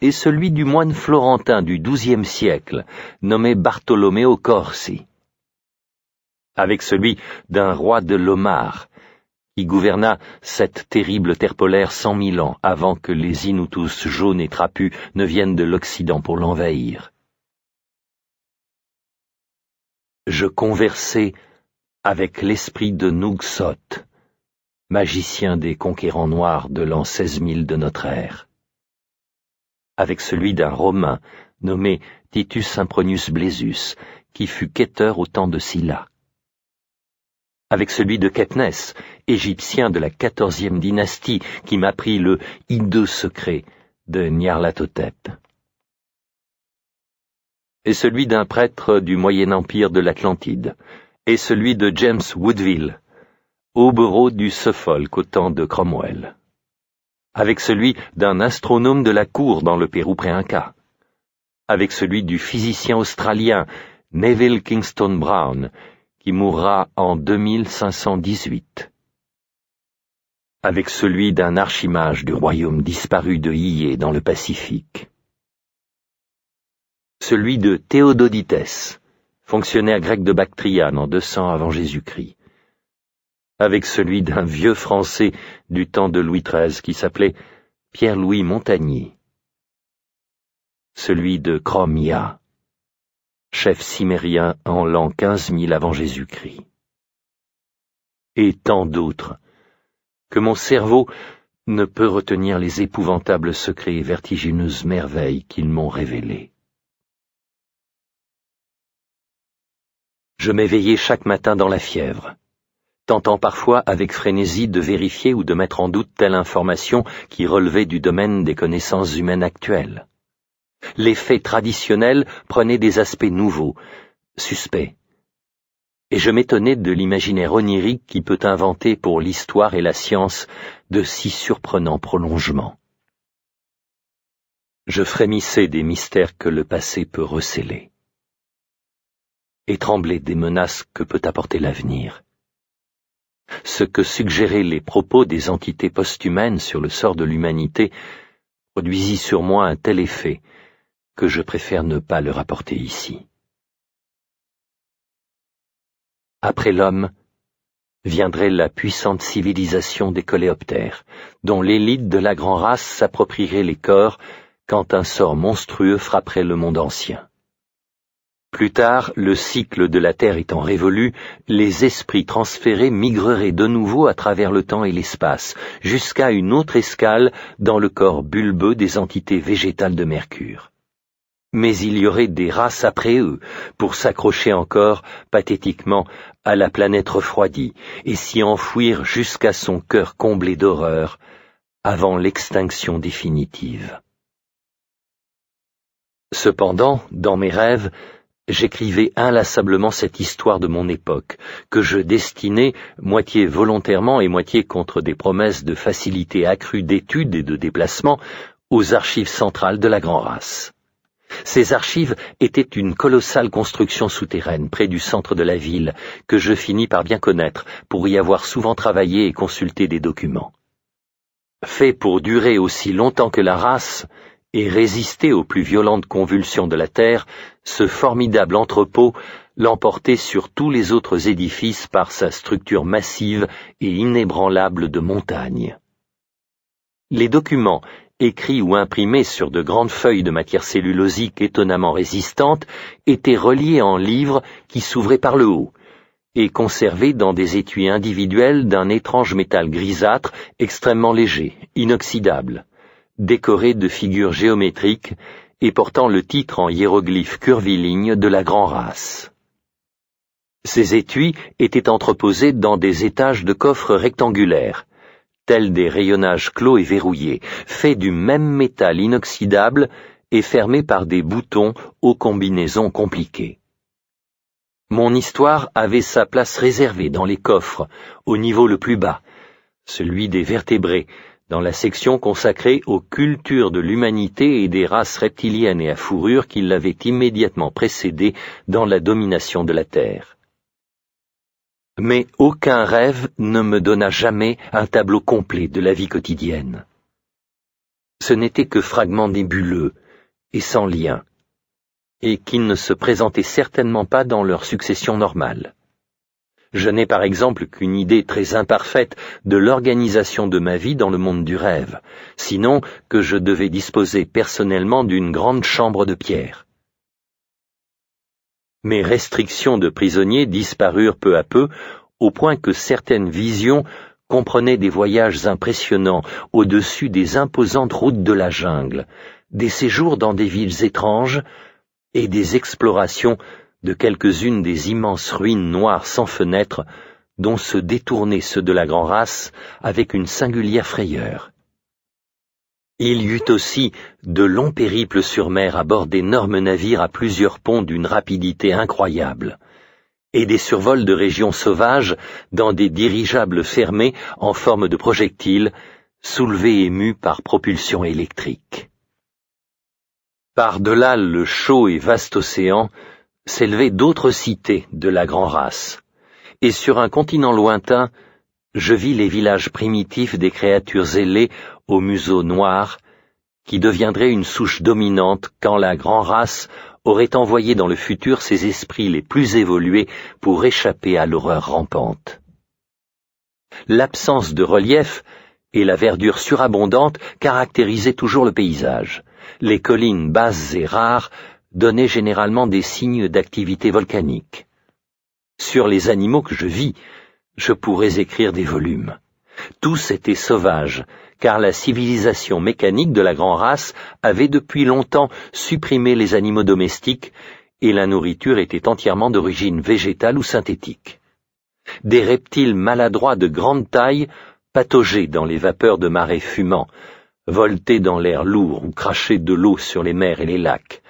Et celui du moine florentin du XIIe siècle, nommé Bartolomeo Corsi. Avec celui d'un roi de Lomar, qui gouverna cette terrible terre polaire 100 000 ans avant que les Inutus jaunes et trapus ne viennent de l'Occident pour l'envahir. Je conversai avec l'esprit de Nugsot, magicien des conquérants noirs de l'an 16 000 de notre ère. Avec celui d'un Romain nommé Titus Sempronius Blasius, qui fut quêteur au temps de Sylla. Avec celui de Kepnès, égyptien de la 14e dynastie, qui m'apprit le hideux secret de Nyarlathotep. Et celui d'un prêtre du Moyen Empire de l'Atlantide, et celui de James Woodville, hobereau du Suffolk au temps de Cromwell. Avec celui d'un astronome de la cour dans le Pérou pré-inca. Avec celui du physicien australien Neville Kingston Brown, qui mourra en 2518. Avec celui d'un archimage du royaume disparu de Hiyé dans le Pacifique. Celui de Théododites, fonctionnaire grec de Bactriane en 200 avant Jésus-Christ. Avec celui d'un vieux Français du temps de Louis XIII qui s'appelait Pierre-Louis Montagny. Celui de Cromia, chef cimérien en l'an 15 000 avant Jésus-Christ. Et tant d'autres, que mon cerveau ne peut retenir les épouvantables secrets et vertigineuses merveilles qu'ils m'ont révélés. Je m'éveillais chaque matin dans la fièvre, tentant parfois avec frénésie de vérifier ou de mettre en doute telle information qui relevait du domaine des connaissances humaines actuelles. Les faits traditionnels prenaient des aspects nouveaux, suspects, et je m'étonnais de l'imaginaire onirique qui peut inventer pour l'histoire et la science de si surprenants prolongements. Je frémissais des mystères que le passé peut recéler, et tremblais des menaces que peut apporter l'avenir. Ce que suggéraient les propos des entités posthumaines sur le sort de l'humanité produisit sur moi un tel effet que je préfère ne pas le rapporter ici. Après l'homme, viendrait la puissante civilisation des coléoptères, dont l'élite de la grande race s'approprierait les corps quand un sort monstrueux frapperait le monde ancien. Plus tard, le cycle de la Terre étant révolu, les esprits transférés migreraient de nouveau à travers le temps et l'espace, jusqu'à une autre escale dans le corps bulbeux des entités végétales de Mercure. Mais il y aurait des races après eux, pour s'accrocher encore, pathétiquement, à la planète refroidie, et s'y enfouir jusqu'à son cœur comblé d'horreur, avant l'extinction définitive. Cependant, dans mes rêves, j'écrivais inlassablement cette histoire de mon époque, que je destinais, moitié volontairement et moitié contre des promesses de facilité accrue d'études et de déplacement, aux archives centrales de la grande race. Ces archives étaient une colossale construction souterraine près du centre de la ville, que je finis par bien connaître, pour y avoir souvent travaillé et consulté des documents. Fait pour durer aussi longtemps que la race et résister aux plus violentes convulsions de la terre, ce formidable entrepôt l'emportait sur tous les autres édifices par sa structure massive et inébranlable de montagne. Les documents, écrits ou imprimés sur de grandes feuilles de matière cellulosique étonnamment résistantes, étaient reliés en livres qui s'ouvraient par le haut, et conservés dans des étuis individuels d'un étrange métal grisâtre extrêmement léger, inoxydable, décoré de figures géométriques et portant le titre en hiéroglyphes curvilignes de la Grand-Race. Ces étuis étaient entreposés dans des étages de coffres rectangulaires, tels des rayonnages clos et verrouillés, faits du même métal inoxydable et fermés par des boutons aux combinaisons compliquées. Mon histoire avait sa place réservée dans les coffres, au niveau le plus bas, celui des vertébrés, dans la section consacrée aux cultures de l'humanité et des races reptiliennes et à fourrure qui l'avaient immédiatement précédée dans la domination de la Terre. Mais aucun rêve ne me donna jamais un tableau complet de la vie quotidienne. Ce n'étaient que fragments nébuleux et sans lien, et qui ne se présentaient certainement pas dans leur succession normale. Je n'ai par exemple qu'une idée très imparfaite de l'organisation de ma vie dans le monde du rêve, sinon que je devais disposer personnellement d'une grande chambre de pierre. Mes restrictions de prisonnier disparurent peu à peu, au point que certaines visions comprenaient des voyages impressionnants au-dessus des imposantes routes de la jungle, des séjours dans des villes étranges et des explorations de quelques-unes des immenses ruines noires sans fenêtres dont se détournaient ceux de la Grand-Race avec une singulière frayeur. Il y eut aussi de longs périples sur mer à bord d'énormes navires à plusieurs ponts d'une rapidité incroyable, et des survols de régions sauvages dans des dirigeables fermés en forme de projectiles, soulevés et mus par propulsion électrique. Par-delà le chaud et vaste océan s'élevaient d'autres cités de la Grand-Race, et sur un continent lointain, je vis les villages primitifs des créatures ailées au museau noir, qui deviendraient une souche dominante quand la Grand-Race aurait envoyé dans le futur ses esprits les plus évolués pour échapper à l'horreur rampante. L'absence de relief et la verdure surabondante caractérisaient toujours le paysage. Les collines basses et rares donnaient généralement des signes d'activité volcanique. Sur les animaux que je vis, je pourrais écrire des volumes. Tous étaient sauvages, car la civilisation mécanique de la Grand-Race avait depuis longtemps supprimé les animaux domestiques et la nourriture était entièrement d'origine végétale ou synthétique. Des reptiles maladroits de grande taille pataugeaient dans les vapeurs de marais fumants, voletaient dans l'air lourd ou crachaient de l'eau sur les mers et les lacs.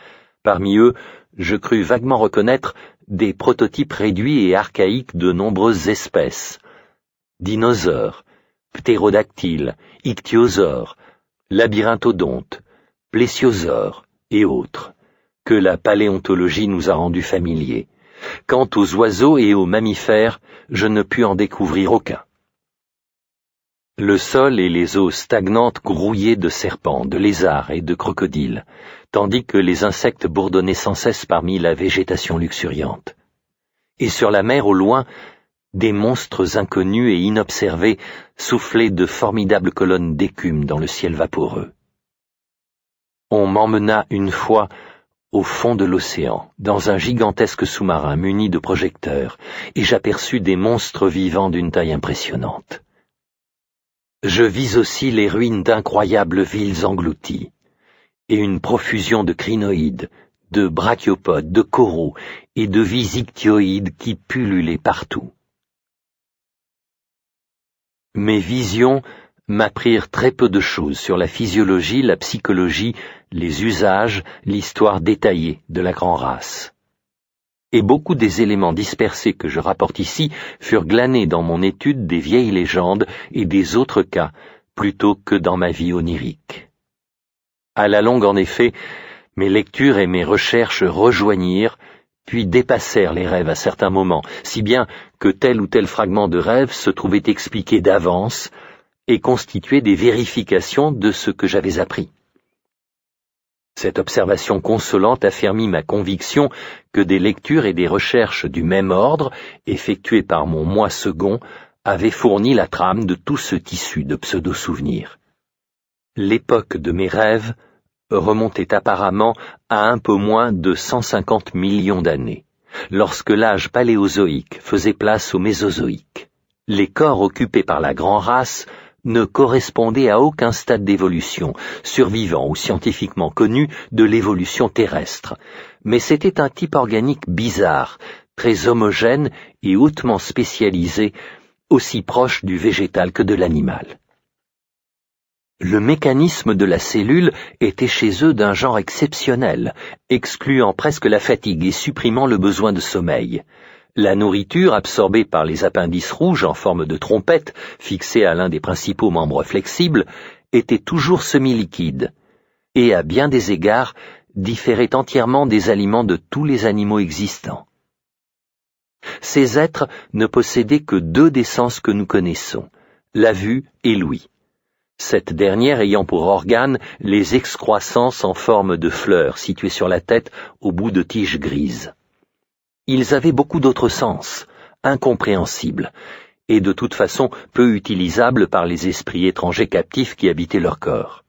Parmi eux, je crus vaguement reconnaître des prototypes réduits et archaïques de nombreuses espèces. Dinosaures, ptérodactyles, ichthyosaures, labyrinthodontes, plésiosaures et autres, que la paléontologie nous a rendus familiers. Quant aux oiseaux et aux mammifères, je ne pus en découvrir aucun. Le sol et les eaux stagnantes grouillaient de serpents, de lézards et de crocodiles, tandis que les insectes bourdonnaient sans cesse parmi la végétation luxuriante. Et sur la mer au loin, des monstres inconnus et inobservés soufflaient de formidables colonnes d'écume dans le ciel vaporeux. On m'emmena une fois au fond de l'océan, dans un gigantesque sous-marin muni de projecteurs, et j'aperçus des monstres vivants d'une taille impressionnante. Je vis aussi les ruines d'incroyables villes englouties, et une profusion de crinoïdes, de brachiopodes, de coraux et de vies ichthyoïdes qui pullulaient partout. Mes visions m'apprirent très peu de choses sur la physiologie, la psychologie, les usages, l'histoire détaillée de la Grand-Race. Et beaucoup des éléments dispersés que je rapporte ici furent glanés dans mon étude des vieilles légendes et des autres cas, plutôt que dans ma vie onirique. À la longue, en effet, Mes lectures et mes recherches rejoignirent, puis dépassèrent les rêves à certains moments, si bien que tel ou tel fragment de rêve se trouvait expliqué d'avance et constituait des vérifications de ce que j'avais appris. Cette observation consolante affermit ma conviction que des lectures et des recherches du même ordre, effectuées par mon moi second, avaient fourni la trame de tout ce tissu de pseudo-souvenirs. L'époque de mes rêves remontait apparemment à un peu moins de 150 millions d'années, lorsque l'âge paléozoïque faisait place au mésozoïque. Les corps occupés par la grande race ne correspondaient à aucun stade d'évolution, survivant ou scientifiquement connu de l'évolution terrestre, mais c'était un type organique bizarre, très homogène et hautement spécialisé, aussi proche du végétal que de l'animal. Le mécanisme de la cellule était chez eux d'un genre exceptionnel, excluant presque la fatigue et supprimant le besoin de sommeil. La nourriture, absorbée par les appendices rouges en forme de trompette, fixée à l'un des principaux membres flexibles, était toujours semi-liquide, et à bien des égards différait entièrement des aliments de tous les animaux existants. Ces êtres ne possédaient que deux des sens que nous connaissons, la vue et l'ouïe, cette dernière ayant pour organe les excroissances en forme de fleurs situées sur la tête au bout de tiges grises. Ils avaient beaucoup d'autres sens, incompréhensibles, et de toute façon peu utilisables par les esprits étrangers captifs qui habitaient leur corps.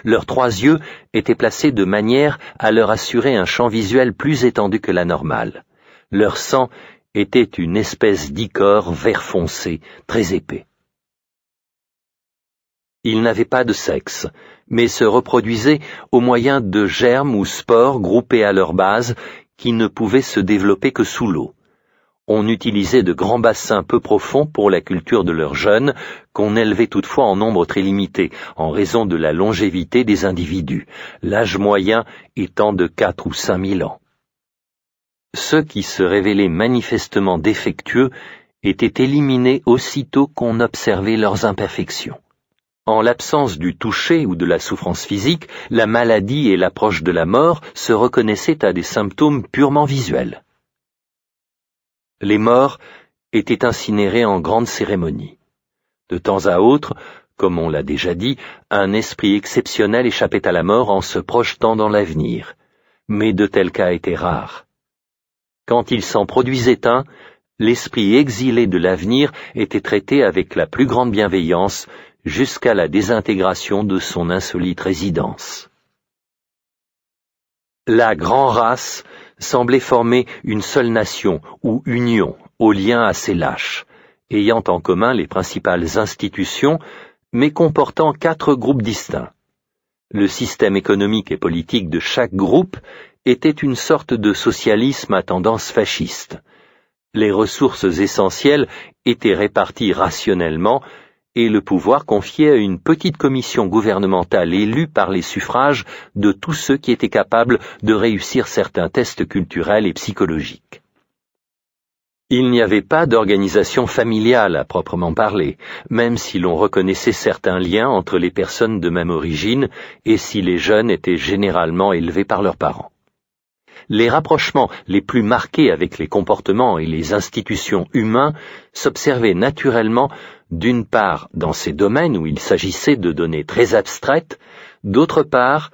Leurs 3 yeux étaient placés de manière à leur assurer un champ visuel plus étendu que la normale. Leur sang était une espèce d'ichor vert foncé, très épais. Ils n'avaient pas de sexe, mais se reproduisaient au moyen de germes ou spores groupés à leur base qui ne pouvaient se développer que sous l'eau. On utilisait de grands bassins peu profonds pour la culture de leurs jeunes, qu'on élevait toutefois en nombre très limité, en raison de la longévité des individus, l'âge moyen étant de 4 ou 5 000 ans. Ceux qui se révélaient manifestement défectueux étaient éliminés aussitôt qu'on observait leurs imperfections. En l'absence du toucher ou de la souffrance physique, la maladie et l'approche de la mort se reconnaissaient à des symptômes purement visuels. Les morts étaient incinérés en grande cérémonie. De temps à autre, comme on l'a déjà dit, un esprit exceptionnel échappait à la mort en se projetant dans l'avenir, mais de tels cas étaient rares. Quand il s'en produisait un, l'esprit exilé de l'avenir était traité avec la plus grande bienveillance jusqu'à la désintégration de son insolite résidence. La grande race semblait former une seule nation ou union aux liens assez lâches, ayant en commun les principales institutions, mais comportant 4 groupes distincts. Le système économique et politique de chaque groupe était une sorte de socialisme à tendance fasciste. Les ressources essentielles étaient réparties rationnellement et le pouvoir confié à une petite commission gouvernementale élue par les suffrages de tous ceux qui étaient capables de réussir certains tests culturels et psychologiques. Il n'y avait pas d'organisation familiale à proprement parler, même si l'on reconnaissait certains liens entre les personnes de même origine et si les jeunes étaient généralement élevés par leurs parents. Les rapprochements les plus marqués avec les comportements et les institutions humains s'observaient naturellement d'une part dans ces domaines où il s'agissait de données très abstraites, d'autre part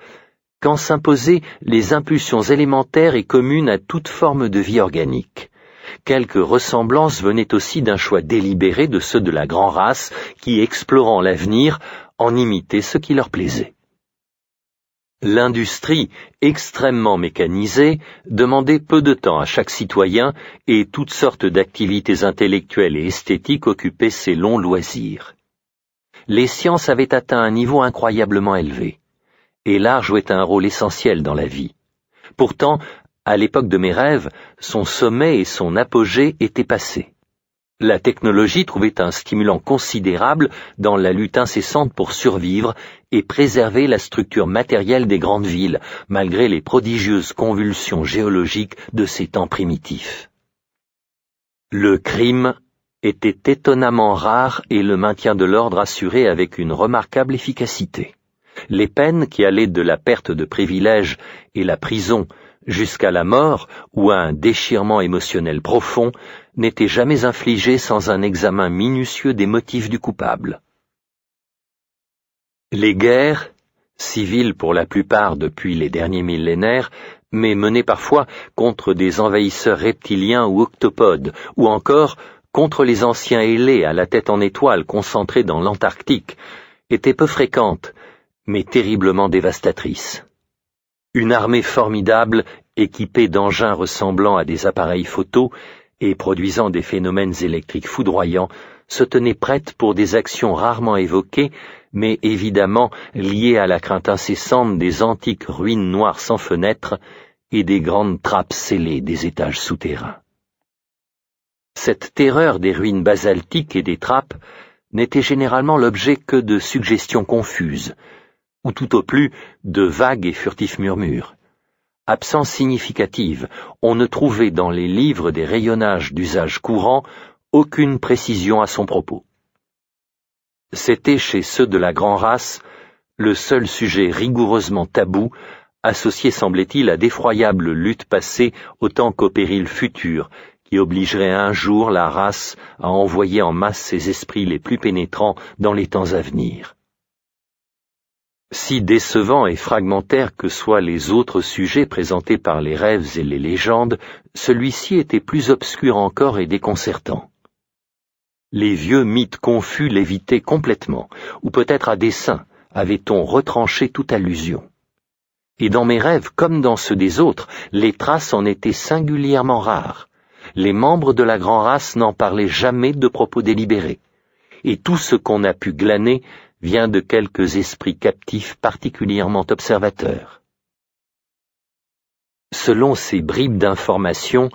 quand s'imposaient les impulsions élémentaires et communes à toute forme de vie organique. Quelques ressemblances venaient aussi d'un choix délibéré de ceux de la grande race qui, explorant l'avenir, en imitaient ce qui leur plaisait. L'industrie, extrêmement mécanisée, demandait peu de temps à chaque citoyen et toutes sortes d'activités intellectuelles et esthétiques occupaient ses longs loisirs. Les sciences avaient atteint un niveau incroyablement élevé, et l'art jouait un rôle essentiel dans la vie. Pourtant, à l'époque de mes rêves, son sommet et son apogée étaient passés. La technologie trouvait un stimulant considérable dans la lutte incessante pour survivre et préserver la structure matérielle des grandes villes, malgré les prodigieuses convulsions géologiques de ces temps primitifs. Le crime était étonnamment rare et le maintien de l'ordre assuré avec une remarquable efficacité. Les peines qui allaient de la perte de privilèges et la prison jusqu'à la mort ou à un déchirement émotionnel profond n'étaient jamais infligées sans un examen minutieux des motifs du coupable. Les guerres, civiles pour la plupart depuis les derniers millénaires, mais menées parfois contre des envahisseurs reptiliens ou octopodes, ou encore contre les anciens ailés à la tête en étoile concentrés dans l'Antarctique, étaient peu fréquentes, mais terriblement dévastatrices. Une armée formidable, équipée d'engins ressemblant à des appareils photo et produisant des phénomènes électriques foudroyants, se tenait prête pour des actions rarement évoquées, mais évidemment liées à la crainte incessante des antiques ruines noires sans fenêtres et des grandes trappes scellées des étages souterrains. Cette terreur des ruines basaltiques et des trappes n'était généralement l'objet que de suggestions confuses, ou tout au plus de vagues et furtifs murmures. Absence significative, on ne trouvait dans les livres des rayonnages d'usage courant aucune précision à son propos. C'était chez ceux de la grande race le seul sujet rigoureusement tabou, associé semblait-il à d'effroyables luttes passées autant qu'aux périls futurs, qui obligeraient un jour la race à envoyer en masse ses esprits les plus pénétrants dans les temps à venir. Si décevants et fragmentaires que soient les autres sujets présentés par les rêves et les légendes, celui-ci était plus obscur encore et déconcertant. Les vieux mythes confus l'évitaient complètement, ou peut-être à dessein, avait-on retranché toute allusion. Et dans mes rêves, comme dans ceux des autres, les traces en étaient singulièrement rares. Les membres de la grande race n'en parlaient jamais de propos délibérés. Et tout ce qu'on a pu glaner vient de quelques esprits captifs particulièrement observateurs. Selon ces bribes d'informations,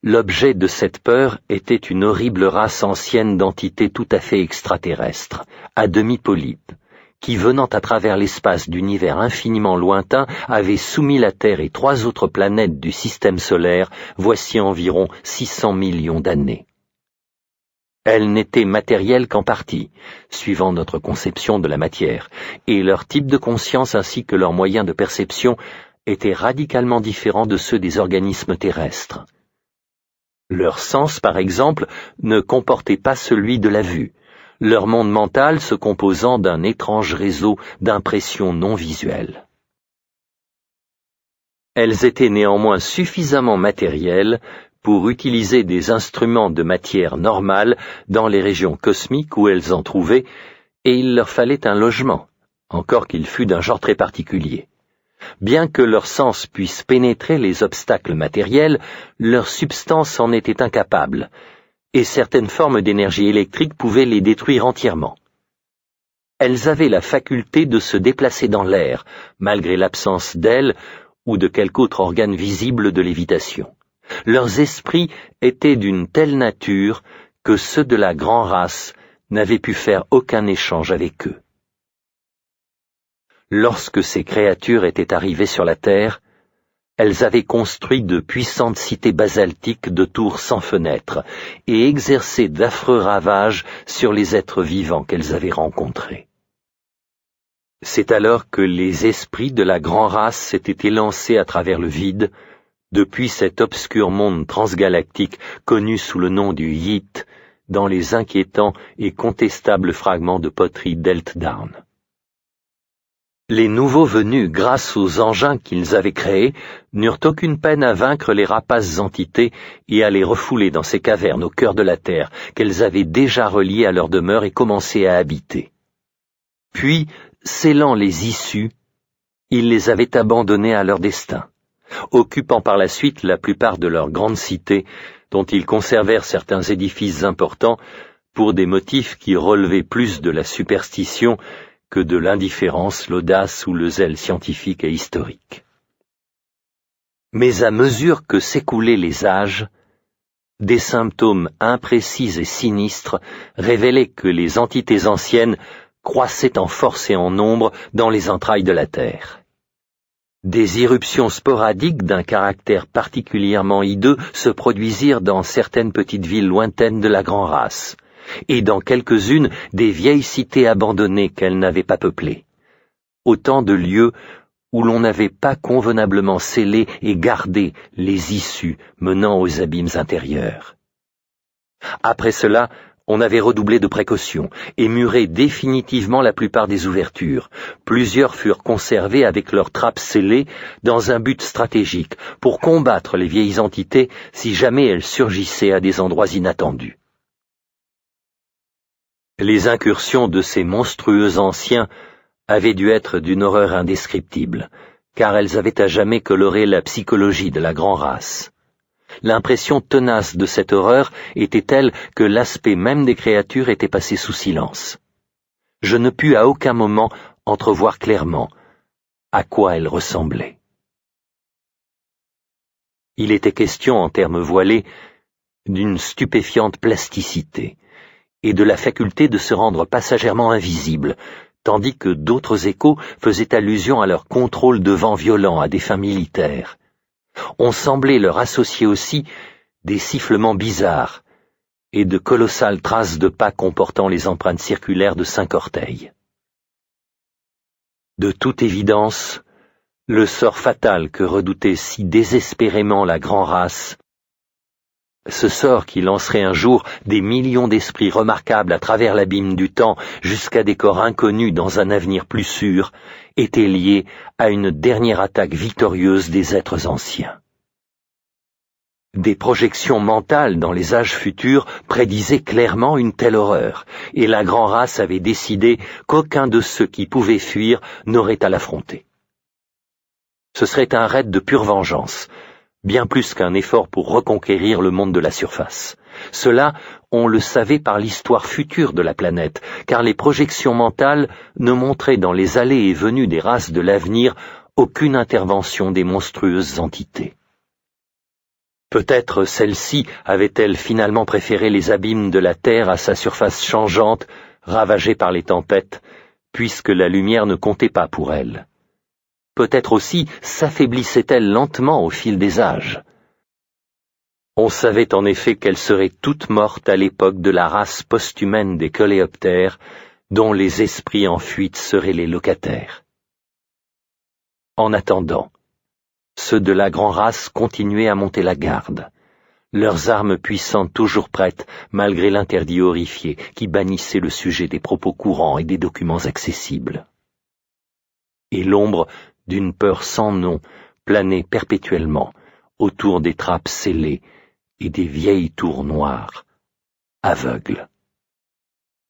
l'objet de cette peur était une horrible race ancienne d'entités tout à fait extraterrestres, à demi polypes, qui, venant à travers l'espace d'univers infiniment lointain, avait soumis la Terre et 3 autres planètes du système solaire voici environ 600 millions d'années. Elles n'étaient matérielles qu'en partie, suivant notre conception de la matière, et leur type de conscience ainsi que leurs moyens de perception étaient radicalement différents de ceux des organismes terrestres. Leur sens, par exemple, ne comportait pas celui de la vue, leur monde mental se composant d'un étrange réseau d'impressions non visuelles. Elles étaient néanmoins suffisamment matérielles pour utiliser des instruments de matière normale dans les régions cosmiques où elles en trouvaient, et il leur fallait un logement, encore qu'il fût d'un genre très particulier. Bien que leur sens puisse pénétrer les obstacles matériels, leur substance en était incapable, et certaines formes d'énergie électrique pouvaient les détruire entièrement. Elles avaient la faculté de se déplacer dans l'air, malgré l'absence d'ailes ou de quelque autre organe visible de lévitation. Leurs esprits étaient d'une telle nature que ceux de la grande race n'avaient pu faire aucun échange avec eux. Lorsque ces créatures étaient arrivées sur la Terre, elles avaient construit de puissantes cités basaltiques de tours sans fenêtres et exercé d'affreux ravages sur les êtres vivants qu'elles avaient rencontrés. C'est alors que les esprits de la grande race s'étaient élancés à travers le vide, depuis cet obscur monde transgalactique connu sous le nom du Yit, dans les inquiétants et contestables fragments de poterie d'Eltdown. Les nouveaux venus, grâce aux engins qu'ils avaient créés, n'eurent aucune peine à vaincre les rapaces entités et à les refouler dans ces cavernes au cœur de la Terre qu'elles avaient déjà reliées à leur demeure et commencé à habiter. Puis, scellant les issues, ils les avaient abandonnés à leur destin, occupant par la suite la plupart de leurs grandes cités, dont ils conservèrent certains édifices importants pour des motifs qui relevaient plus de la superstition que de l'indifférence, l'audace ou le zèle scientifique et historique. Mais à mesure que s'écoulaient les âges, des symptômes imprécis et sinistres révélaient que les entités anciennes croissaient en force et en nombre dans les entrailles de la Terre. Des irruptions sporadiques d'un caractère particulièrement hideux se produisirent dans certaines petites villes lointaines de la grande race, et dans quelques-unes des vieilles cités abandonnées qu'elles n'avaient pas peuplées. autant de lieux où l'on n'avait pas convenablement scellé et gardé les issues menant aux abîmes intérieurs. Après cela, on avait redoublé de précautions et muré définitivement la plupart des ouvertures. Plusieurs furent conservées avec leurs trappes scellées dans un but stratégique pour combattre les vieilles entités si jamais elles surgissaient à des endroits inattendus. Les incursions de ces monstrueux anciens avaient dû être d'une horreur indescriptible, car elles avaient à jamais coloré la psychologie de la grande race. L'impression tenace de cette horreur était telle que l'aspect même des créatures était passé sous silence. Je ne pus à aucun moment entrevoir clairement à quoi elles ressemblaient. Il était question, en termes voilés, d'une stupéfiante plasticité et de la faculté de se rendre passagèrement invisible, tandis que d'autres échos faisaient allusion à leur contrôle de vents violents à des fins militaires. On semblait leur associer aussi des sifflements bizarres et de colossales traces de pas comportant les empreintes circulaires de 5 orteils. De toute évidence, le sort fatal que redoutait si désespérément la grande race, ce sort qui lancerait un jour des millions d'esprits remarquables à travers l'abîme du temps jusqu'à des corps inconnus dans un avenir plus sûr, était lié à une dernière attaque victorieuse des êtres anciens. Des projections mentales dans les âges futurs prédisaient clairement une telle horreur, et la grande race avait décidé qu'aucun de ceux qui pouvaient fuir n'aurait à l'affronter. Ce serait un raid de pure vengeance, bien plus qu'un effort pour reconquérir le monde de la surface. Cela, on le savait par l'histoire future de la planète, car les projections mentales ne montraient dans les allées et venues des races de l'avenir aucune intervention des monstrueuses entités. Peut-être celle-ci avait-elle finalement préféré les abîmes de la Terre à sa surface changeante, ravagée par les tempêtes, puisque la lumière ne comptait pas pour elle. Peut-être aussi s'affaiblissait-elle lentement au fil des âges. On savait en effet qu'elle serait toute morte à l'époque de la race post-humaine des coléoptères, dont les esprits en fuite seraient les locataires. En attendant, ceux de la grande race continuaient à monter la garde, leurs armes puissantes toujours prêtes malgré l'interdit horrifié qui bannissait le sujet des propos courants et des documents accessibles. Et l'ombre d'une peur sans nom planait perpétuellement autour des trappes scellées et des vieilles tours noires, aveugles.